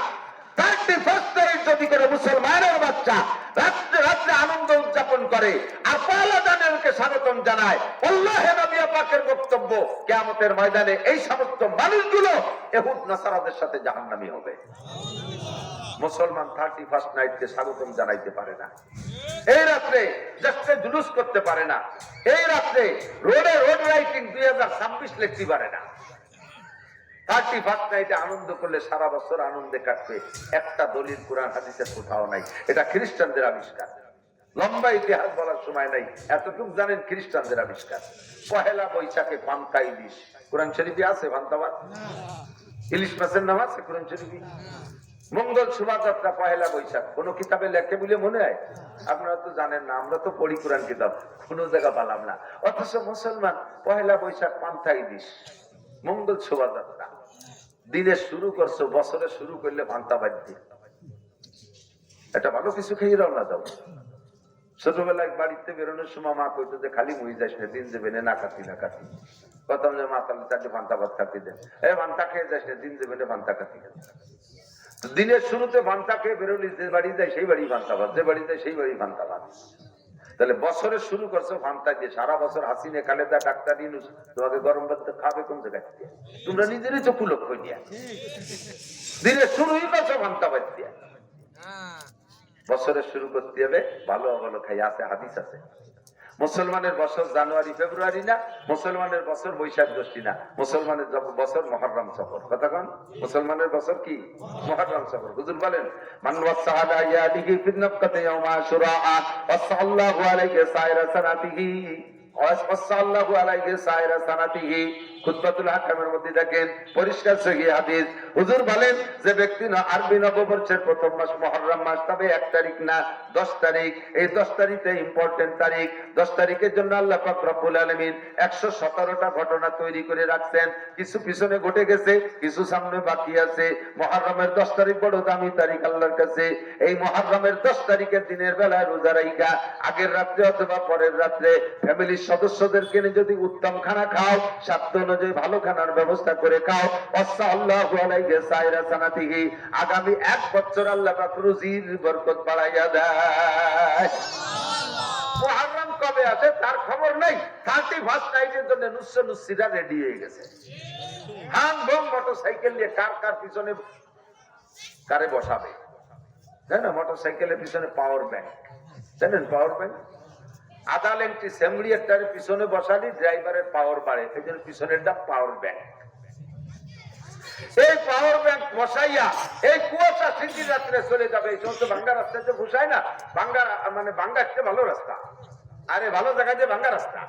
31st নাইট যদি করে মুসলমানের বাচ্চা রাত্রে রাত্রে আনন্দ উদযাপন করে আর পয়লা জানুয়ারিকে স্বাগতম জানায়, আল্লাহর নবী পাকের বক্তব্য, কিয়ামতের ময়দানে এই সমস্ত মানুষগুলো ইহুদ নাসারাদের সাথে জাহান্নামী হবে। মুসলমান 31st নাইটকে স্বাগতম জানাইতে পারে না, এই রাত্রে জাস্টে জুলুস করতে পারে না, এই রাত্রে রোড রাইটিং 2026 লিখতে পারে না। 31st নাইটে আনন্দ করলে সারা বছর আনন্দে কাটবে, একটা দলিল কোরআন হাদিসের কোথাও নাই। এটা খ্রিস্টানদের আবিষ্কার, লম্বা ইতিহাস বলার সময় নাই, এতটুকু জানেন খ্রিস্টানদের আবিষ্কার। পহেলা বৈশাখে পান্তা ইলিশ, কোরআন শরীফে আছে পান্তা ভাত, ইলিশ মাছের নাম আছে কোরআন শরীফে। মঙ্গল শোভাযাত্রা পহেলা বৈশাখ, কোন কিতাবে লেখে বলে মনে হয়? আপনারা তো জানেন না, আমরা তো পড়ি কোরআন কিতাব, কোন জায়গা পালাম না। অথচ মুসলমান পহেলা বৈশাখ পান্তা ইলিশ, মঙ্গল শোভাযাত্রা। দিনে শুরু করছো, বছরে শুরু করলে পান্তা ভাত দিয়ে এটা ভালো কিছু খেয়ে রওনা দাও। ছোটবেলায় বাড়িতে বেরোনোর সময় মা কইতো যে খালি মুই যাস না, দিন যাবে না কাটি না কাটি, কথা যে মা তাহলে চারটে পান্তা ভাত খাতি দেন, ভান্তা খেয়ে যাস না, দিন যাবে না ভান্তা কাটি। দিনের শুরুতে ভান্তা খেয়ে বেরোলি, যে বাড়ি যায় সেই বাড়ি ভান্তা ভাত, যে বাড়ি যায় সেই বাড়ি ভান্তা ভাত। তাহলে বছরে শুরু করছো ভান্তা দিয়ে, সারা বছর হাসিনে খালেদা ডাক্তার ইউনূস তোমাকে গরম ভাত খাবে কোন জায়গায়? তোমরা নিজেরই চক্ষু লক্ষ্য নিয়ে দিনের শুরুই করছো ভান্তা ভাত দিয়ে। বছরে শুরু করতে হবে ভালো ভালো খাই, আছে হাদিস আছে। মুসলমানের বছর জানুয়ারি ফেব্রুয়ারি না, মুসলমানের বছর বৈশাখ জ্যৈষ্ঠ না, মুসলমানের বছর মুহররম সফর। কথা কোন? মুসলমানের বছর কি? মুহররম সফর। হুজুর বলেন মান ওয়াসাদা ইয়াদিহি ফিন নাফকাতি ইয়াউমা আশুরা ওয়া সাল্লাল্লাহু আলাইহি সাইরা সানাতিহি ওয়াসাল্লাহু আলাইহি সাইরা সানাতিহি খুতবাতুল হাকামের মধ্যে দেখেন পরিষ্কার সহিহ হাদিস। হুজুর বলেন যে ব্যক্তি আরবি নববর্ষের প্রথম মাস মুহররম মাস, তবে 1 তারিখ না 10 তারিখ, এই 10 তারিখে ইম্পর্টেন্ট তারিখ। 10 তারিখের জন্য আল্লাহ পাক রব্বুল আলামিন 117টা ঘটনা তৈরি করে রাখছেন। কিছু পিছনে ঘটে গেছে, কিছু সামনে বাকি আছে। মুহররমের 10 তারিখ বড় দামি তারিখ আল্লাহর কাছে। এই মুহররমের 10 তারিখের দিনের বেলায় রোজা রাখা, আগের রাত্রে অথবা পরের রাত্রে ফ্যামিলির সদস্যদেরকে নিয়ে যদি উত্তম খানা খাও, সাধ্য অনুযায়ী ভালো খানার ব্যবস্থা করে খাও, ওয়াসাল্লাহু আলাইহি সাইরা সানাতিহি, আগামী 1 বছর আল্লাহ পাক রুজির বরকত বাড়াইয়া দেয়। মুহররম কবে আছে তার খবর নেই। 31st নাইটের জন্য নুসরা রেডি হয়ে গেছে। হাং বং মোটরসাইকেল নিয়ে কার পিছনে কারে বসাবে, তাই না? মোটরসাইকেলের পিছনে পাওয়ার ব্যাংক, জানেন পাওয়ার ব্যাংক? আধা লেংটি সেমরিয়ার পিছনে বসালি ড্রাইভারের পাওয়ার বাড়ে, এই জন্য পিছনেরটা পাওয়ার ব্যাংক। এই পাওয়ার ব্যাংক বসাইয়া এই কুয়াশা সিঁড়ির রাত্রে চলে যাবে। এই সমস্ত ভাঙ্গা রাস্তা যে ঘুষায় না, ভাঙ্গা মানে ভাঙ্গা একটা ভালো রাস্তা, আরে ভালো জায়গায় যে ভাঙ্গা রাস্তা,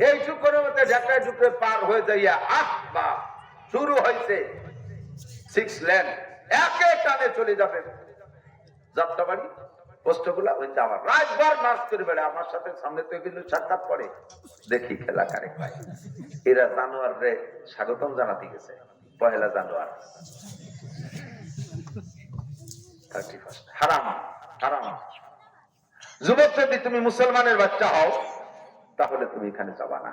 এই টুকরোর মধ্যে ঢাকায় টুকরে পার হয়ে যাইয়া বা শুরু হয়েছে 6 লেন, একে টানে চলে যাবে যাত্রাবাড়ি পোস্টগুলা। ওই আমার রাতভর নাচ করে বেড়ে আমার সাথে সামনে তো এগুলো সাক্ষাৎ করে, দেখি খেলা কারে পায়। এরা জানোয়ার রে স্বাগতম জানাতে গেছে 1 জানুয়ারি। 31 হারাম হারাম। যুবক যদি তুমি মুসলমানের বাচ্চা হও তাহলে তুমি এখানে যাবা না।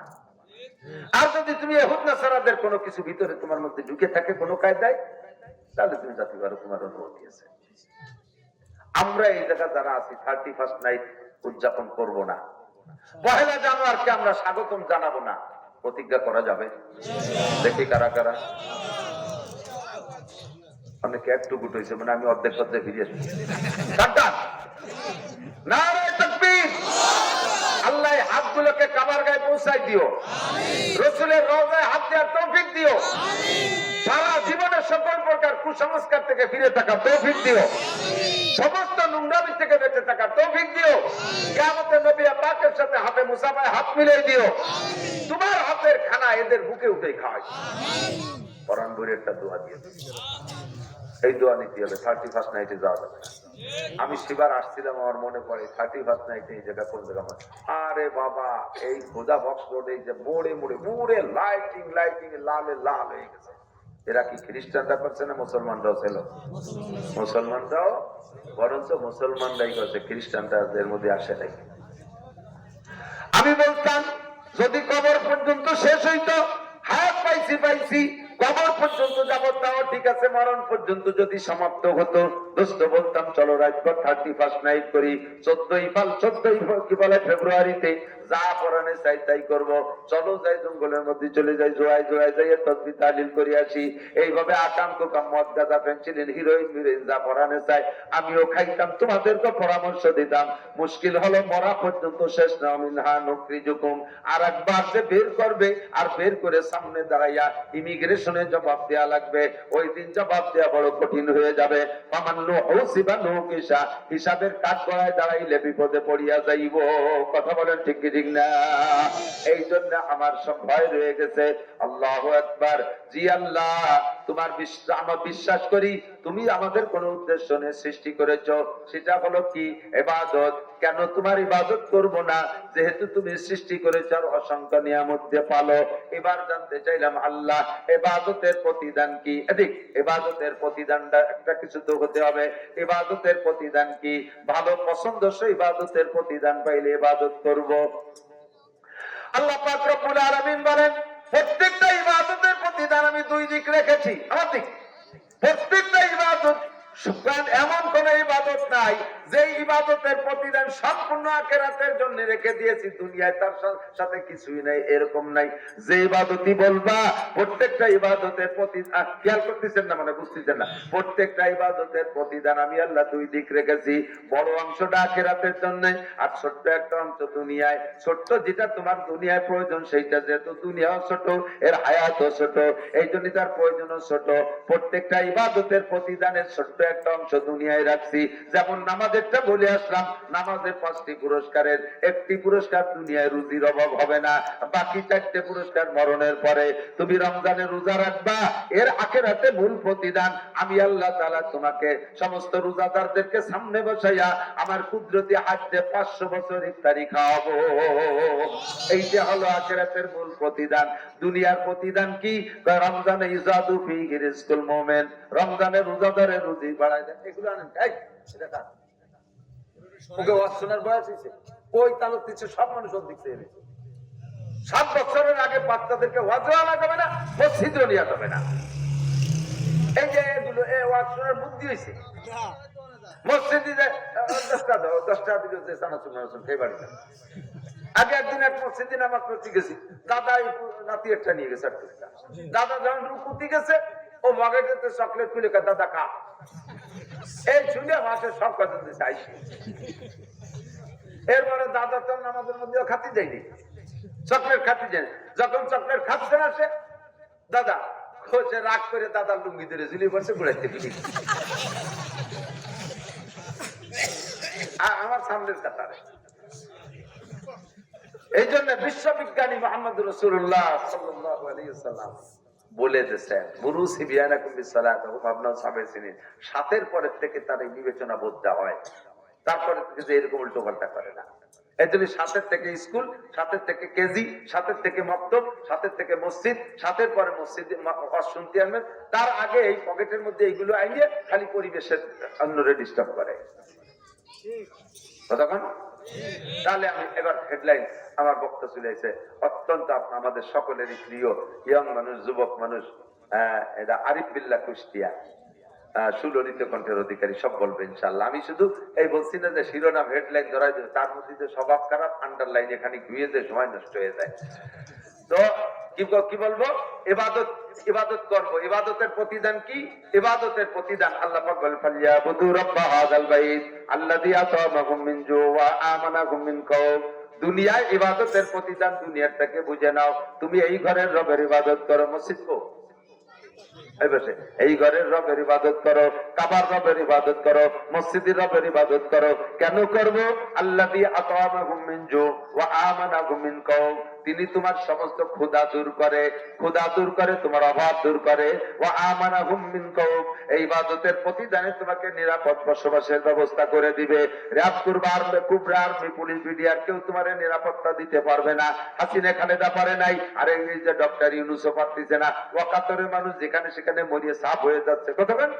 আর যদি তুমি ইহুদ নাসারাদের কোনো কিছু ভিতরে তোমার মধ্যে ঢুকে থাকে কোনো কায়দায়, তাহলে তুমি যেতে পারো, তোমার অনুমতি আছে। আমরা এই জায়গা যারা আছি 31st নাইট উদযাপন করব না, 1 জানুয়ারিকে আমরা স্বাগতম জানাবো না, প্রতিজ্ঞা করা যাবে? দেখি কারা কারা। অনেকে একটু গুট হয়েছে, মানে আমি অর্ধেক পর্যায়ে ফিরে আসবো। নারে তাকবীর। আল্লাহ হাতগুলোকে কাবার গায়ে পৌঁছাই দিও, রাসূলের রওজায় হাত দেওয়ার তৌফিক দিও, সারা জীবনের সকল প্রকার কুসংস্কার থেকে ফিরে থাকার তৌফিক দিও, সমস্ত নোংরামি থেকে বেঁচে থাকার তৌফিক দিও। কিয়ামতে নবী পাকের সাথে হাতে মুসাফায় হাত মিলিয়ে দিও। তোমার হাতের খানা এদের বুকে উঠে খায়। কোরআন বইয়ের একটা দোয়া দিয়ে এই দোয়া নিতে হবে। 31st নাইটে যাওয়া যাবে না। আমি সেবার আসছিলাম, আমার মনে পড়ে 31st নাইটে এই জায়গা কোন জায়গা, আরে বাবা এই খোদা বক্স রোড, এই যে মোড়ে মোড়ে মোড়ে লাইটিং লাইটিং লালে লাল হয়ে গেছে। এরা কি খ্রিস্টানরা করছে না মুসলমানরাও ছিল? মুসলমানরাও, বরঞ্চ মুসলমানরাই করছে, খ্রিস্টানরা এর মধ্যে আসে নাই। আমি বলতাম যদি কবর পর্যন্ত শেষ হইতো, হায়াত পাইছি কবর পর্যন্ত যাবো তাও ঠিক আছে, মরণ পর্যন্ত যদি সমাপ্ত হতো, দোস্ত বলতাম চলো রাজপথ 31st নাইট করি। 14 কি বলে ফেব্রুয়ারিতে যা পরানে চাই তাই করবো। চলো যাই জঙ্গলের মধ্যে চলে যাই, জোয়াই যাই তসবিহ তাহলিল করে আসি। এইভাবে আকাম কোকাম মদ গাঁজা পেন্সিলিন হিরোইন মিরেন যা পরানে চাই আমিও খাইতাম, তোমাদেরকে পরামর্শ দিতাম। মুশকিল হলো মরা পর্যন্ত শেষ না। মিনহা নুখরিজুকুম, আর একবার যে বের করবে, আর বের করে সামনে দাঁড়াইয়া ইমিগ্রেশনে জবাব দেয়া লাগবে। ওই দিন জবাব দেয়া বড় কঠিন হয়ে যাবে। হিসাবের কাঠ গড়ায় দাঁড়াইলে বিপদে পড়িয়া যাইব। কথা বলেন ঠিক কি ঠিক না? এই জন্য আমার সব ভয় রয়ে গেছে। আল্লাহু আকবার। জি আল্লাহ, তোমার আমরা বিশ্বাস করি তুমি আমাদের কোন উদ্দেশ্য নিয়ে সৃষ্টি করেছ, সেটা হলো কি ইবাদত। কেন তোমার ইবাদত করব না, যেহেতু তুমি সৃষ্টি করেছ আর অসংখ্য নিয়ামত দিয়ে পালো। এবার জানতে চাইলাম আল্লাহ ইবাদতের প্রতিদান কি? এদিক ইবাদতের প্রতিদানটা একটা কিছু তো হতে হবে। ইবাদতের প্রতিদান কি? ভালো পছন্দসই ইবাদতের প্রতিদান পাইলে ইবাদত করব। আল্লাহ পাক রব্বুল আলামিন বলেন প্রত্যেকটা ইবাদতের প্রতিদান আমি 2 দিক রেখেছি। আমার দিক প্রত্যেকটা ইবাদত, এমন কোন ইবাদত নাই যে ইবাদতের প্রতিদান সম্পূর্ণ আখিরাতের জন্য রেখে দিয়েছি, দুনিয়ায় তার সাথে কিছুই নাই, এরকম নাই। যে ইবাদতই বলবা প্রত্যেকটা ইবাদতের প্রতিদান, খেয়াল করতেছেন না, মানে বুঝতেছেন না, প্রত্যেকটা ইবাদতের প্রতিদান আমি আল্লাহ 2 দিক রেখেছি। বড় অংশটা আখিরাতের জন্য, আর ছোট্ট একটা অংশ দুনিয়ায়। ছোট্ট যেটা তোমার দুনিয়ায় প্রয়োজন সেইটা, যেহেতু দুনিয়াও ছোট, এর হায়াতও ছোট, এই জন্য তার প্রয়োজনও ছোট। প্রত্যেকটা ইবাদতের প্রতিদানের ছোট্ট একটা অংশ দুনিয়ায় রাখছি। যেমন নামাজেরটা বলে আসলাম, নামাজের 5টি পুরস্কারের একটি পুরস্কার দুনিয়ায় রুজির অভাব হবে না, বাকি 4টে পুরস্কার মরণের পরে। তুমি রমজানে রোজা রাখবা, এর আখিরাতে মূল প্রতিদান আমি আল্লাহ তাআলা তোমাকে সমস্ত রোজাদারদেরকে সামনে বসাইয়া আমার কুদরতি হাতে 500 বছর ইফতারি খাওয়াবো। এইটা হলো আখিরাতের মূল প্রতিদান। দুনিয়ার প্রতিদান কি? রমজানে ইজাদু ফি রিজকুল মুমিন, রমজানে রোজাদারের রুজি বাড়ায় দেয়। এগুলো আনেন, এই এটা কার? ওকে ওয়াজ শোনার বয়স হয়েছে, ওই তালুক দিচ্ছে, সব মানুষ ওর দিচ্ছে। 7 বছরের আগে বাচ্চাদেরকে ওয়াজও আনা যাবে না, মসজিদেও নিয়ে যাবে না। এই যে এগুলো ওয়াজ শোনার বুদ্ধি হয়েছে। মসজিদে 10টা দিকে চানাচুর মানাচুর খেয়ে বাড়ি যাবে। আগে একদিন এক মসজিদে নামাজ পড়তে গেছি, দাদা নাতি একটা নিয়ে গেছে। দাদা যখন রুকুতে গেছে, ও মগেতে চকলেট খুলে দাদা খা। এই শুনে মাসে সব কথা দিচ্ছে আইসি। এরপরে দাদা তো নামাজের মধ্যে খাতি যায়নি, চকলেট খাতি যায়। যখন চকলেট খাচ্ছে না সে, দাদা খোঁজে রাগ করে দাদা লুঙ্গি ধরে ঝুলিয়ে পড়ছে, ঘুরাইতে ফিরি আমার সামনের কাতারে। এই জন্য বিশ্ববিজ্ঞানী মুহাম্মদ রাসূলুল্লাহ সাল্লাল্লাহু আলাইহি ওয়াসাল্লাম বলে দিয়েছেন, মুরু সিবিয়ানাকুম বিসসালাতি ওয়া আবনাউ সাবির সিনিন, 7 পরের থেকে তার এই বিবেচনা বোঝা হয়, তারপরে থেকে যে এরকম উল্টো পাল্টা করে না। এই জন্য 7 থেকে স্কুল, 7 থেকে কেজি, 7 থেকে মক্তব, 7 থেকে মসজিদ, 7 পরে মসজিদে শুনতে আনবেন। তার আগে এই পকেটের মধ্যে এইগুলো আইয়ে খালি পরিবেশের অন্যরে ডিস্টার্ব করে। কতক্ষণ? তাহলে আমি এবার হেডলাইন আমার বক্তব্য চলে এসেছে। অত্যন্ত আমাদের সকলেরই প্রিয় ইয়ং মানুষ, যুবক মানুষ, এটা আরিফ বিল্লাহ কুষ্টিয়া, সুললিত কণ্ঠের অধিকারী, সব বলবে ইনশাল্লাহ। আমি শুধু এই বলছি না যে শিরোনাম হেডলাইন ধরাই দেবে, তার মধ্যে যে স্বভাব খারাপ, আন্ডারলাইন এখানে ঘুরিয়ে যে সময় নষ্ট হয়ে যায়। তো কি বলবো? ইবাদত, ইবাদত করব। ইবাদতের প্রতিদান কি? ইবাদতের প্রতিদান আল্লাহ পাক বলেন, ফালিয়াবুদু রাব্বা হাযাল বাইত আল্লাযী আতামাহুম মিন জু ওয়া আমানাহুম মিন খাউফ। দুনিয়ায় ইবাদতের প্রতিদান দুনিয়াটাকে বুঝে নাও। তুমি এই ঘরের রবের ইবাদত করো, মসজিদ কো এই ঘরের রবের ইবাদত করো, কাবার রবের ইবাদত করো, মসজিদের রবের ইবাদত করো। কেন করবো? আল্লাযী আতামাহুম মিন জু ওয়া আমানাহুম মিন খাউফ, তিনি তোমার সমস্ত ক্ষুধা দূর করে, ক্ষুধা দূর করে, তোমার অভাব দূর করে। ওয়া আমানাহুম মিন খাউফ, এই ইবাদতের প্রতিদানে তোমাকে নিরাপদ বসবাসের ব্যবস্থা করে দিবে। র‍্যাব কুরবার কুবরা আর্মি পুলিশ বিডিআর কেউ তোমার নিরাপত্তা দিতে পারবে না। হাসিনা খালেদা পারে নাই, আর এই যে ডক্টর ইউনূসও পারতেছে না। ওয়াকাতরে মানুষ যেখানে সেখানে মরিয়ে সাফ হয়ে যাচ্ছে। কতক্ষণ?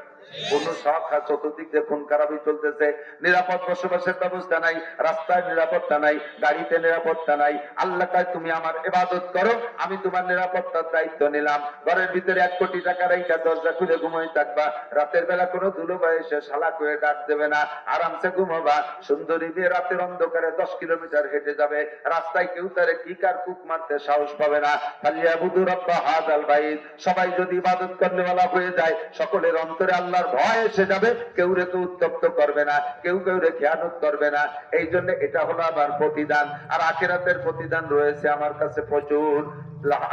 কোন শখ, চতুর্দিক দিয়ে খুন খারাপি চলতেছে, নিরাপদ বসবাসের ব্যবস্থা নাই, রাস্তায় নিরাপত্তা নাই, গাড়িতে নিরাপত্তা নাই। আল্লাহ তাই তুমি আমার ইবাদত করো, আমি তোমার নিরাপত্তার দায়িত্ব নিলাম। ঘরের ভিতরে 1 কোটি টাকা রেখে দরজা খুলে ঘুমাই থাকবা, রাতের বেলা কোনো ধুলোবাই এসে শালা করে ডাক দেবে না, আরামসে ঘুমাবা। সুন্দরী মেয়ে রাতের অন্ধকারে 10 কিলোমিটার হেঁটে যাবে, রাস্তায় কেউ তারে কি কার কুক মারতে সাহস পাবে না। ফালিয়াবুদু রাব্বা হাযাল বাইত, সবাই যদি ইবাদত করলে ওয়ালা হয়ে যায়, সকলের অন্তরে আল্লাহর ভয় এসে যাবে, কেউ রে কেউ উত্তপ্ত করবে না, কেউ কেউ রে খেয়ানত করবে না। এই জন্য এটা হলো আমার প্রতিদান। আর আখিরাতের প্রতিদান রয়েছে আমার কাছে প্রচুর।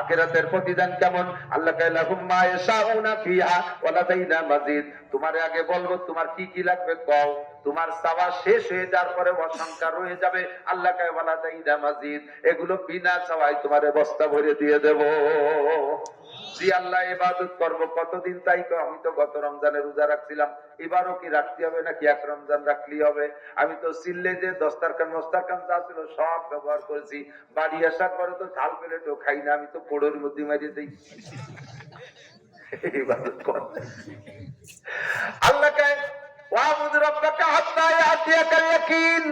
আখিরাতের প্রতিদান কেমন? আল্লাহ কাইলা হুম্মা ইয়াশাউনা ফিহা ওয়া লাদাইনা মাজিদ। তোমারে আগে বলবো তোমার কি কি লাগবে কও, তোমার চাওয়া শেষ হয়ে যাওয়ার পরে অসংখ্য রয়ে যাবে। আল্লাহ কায় ওয়া লাদাইনা মাজিদ, এগুলো বিনা চাওয়ায় তোমারে বস্তা ভরে দিয়ে দেব। জি আল্লাহ, ইবাদত করব কতদিন? তাই তো আমি তো গত রমজানে রোজা রাখছিলাম, এবারও কি রাখতে হবে নাকি 1 রমজান রাখলেই হবে? আমি তো সিল্লে যে দস্তারখান মস্তারখান যা ছিল সব ব্যবহার করেছি। বাড়ি আসার পরে তো থাল প্লেটও খাই না, আমি তো পোড়োর মধ্যে মারিয়ে দিই। ইবাদত কর। আল্লাহ কায় ওয়াবুদ রাব্বাকা হাত্তা ইয়াতিয়াকাল ইয়াকিন,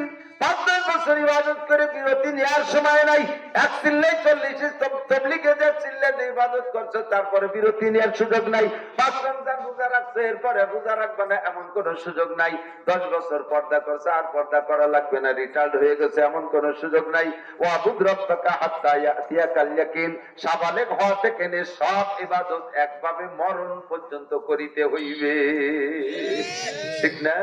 5-10 বছর ইবাদত করে বিরতি নেওয়ার সময় নাই। এক চিল্লে 40 তাবলীগে যে চিল্লে ইবাদত করছে, তারপরে বিরতি নেওয়ার সুযোগ নাই। 5 রমজান রোজা রাখছে, এরপরে রোজা রাখবে না, এমন কোন সুযোগ নাই। 10 বছর পর্দা করছে, আর পর্দা করা লাগবে না, রিটায়ার্ড হয়ে গেছে, এমন কোন সুযোগ নাই। ওয়াবুদ রাব্বাকা হাত্তা ইয়াতিয়াকাল ইয়াকিন, সাবালেগ হওয়া থেকে নিয়ে সব ইবাদত একভাবে মরণ পর্যন্ত করিতে হইবে। ঠিক না?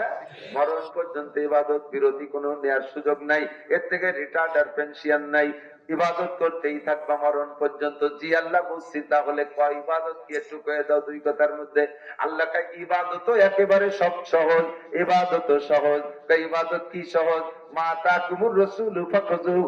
মরণ পর্যন্ত ইবাদত বিরতি কোনো নেয়ার সুযোগ নাই, এর থেকে রিটায়ার্ড আর পেনশন নাই, ইবাদত করতেই থাকবা মরণ পর্যন্ত। জি আল্লাহ বুঝছি, তাহলে কয় ইবাদত কি একটু কয়ে দাও দুই কথার মধ্যে। আল্লাহ কা ইবাদত একেবারে সব সহজ, ইবাদত সহজ। ইবাদত কি সহজ? মা তাকুমুর রাসূলু ফাখুযুহু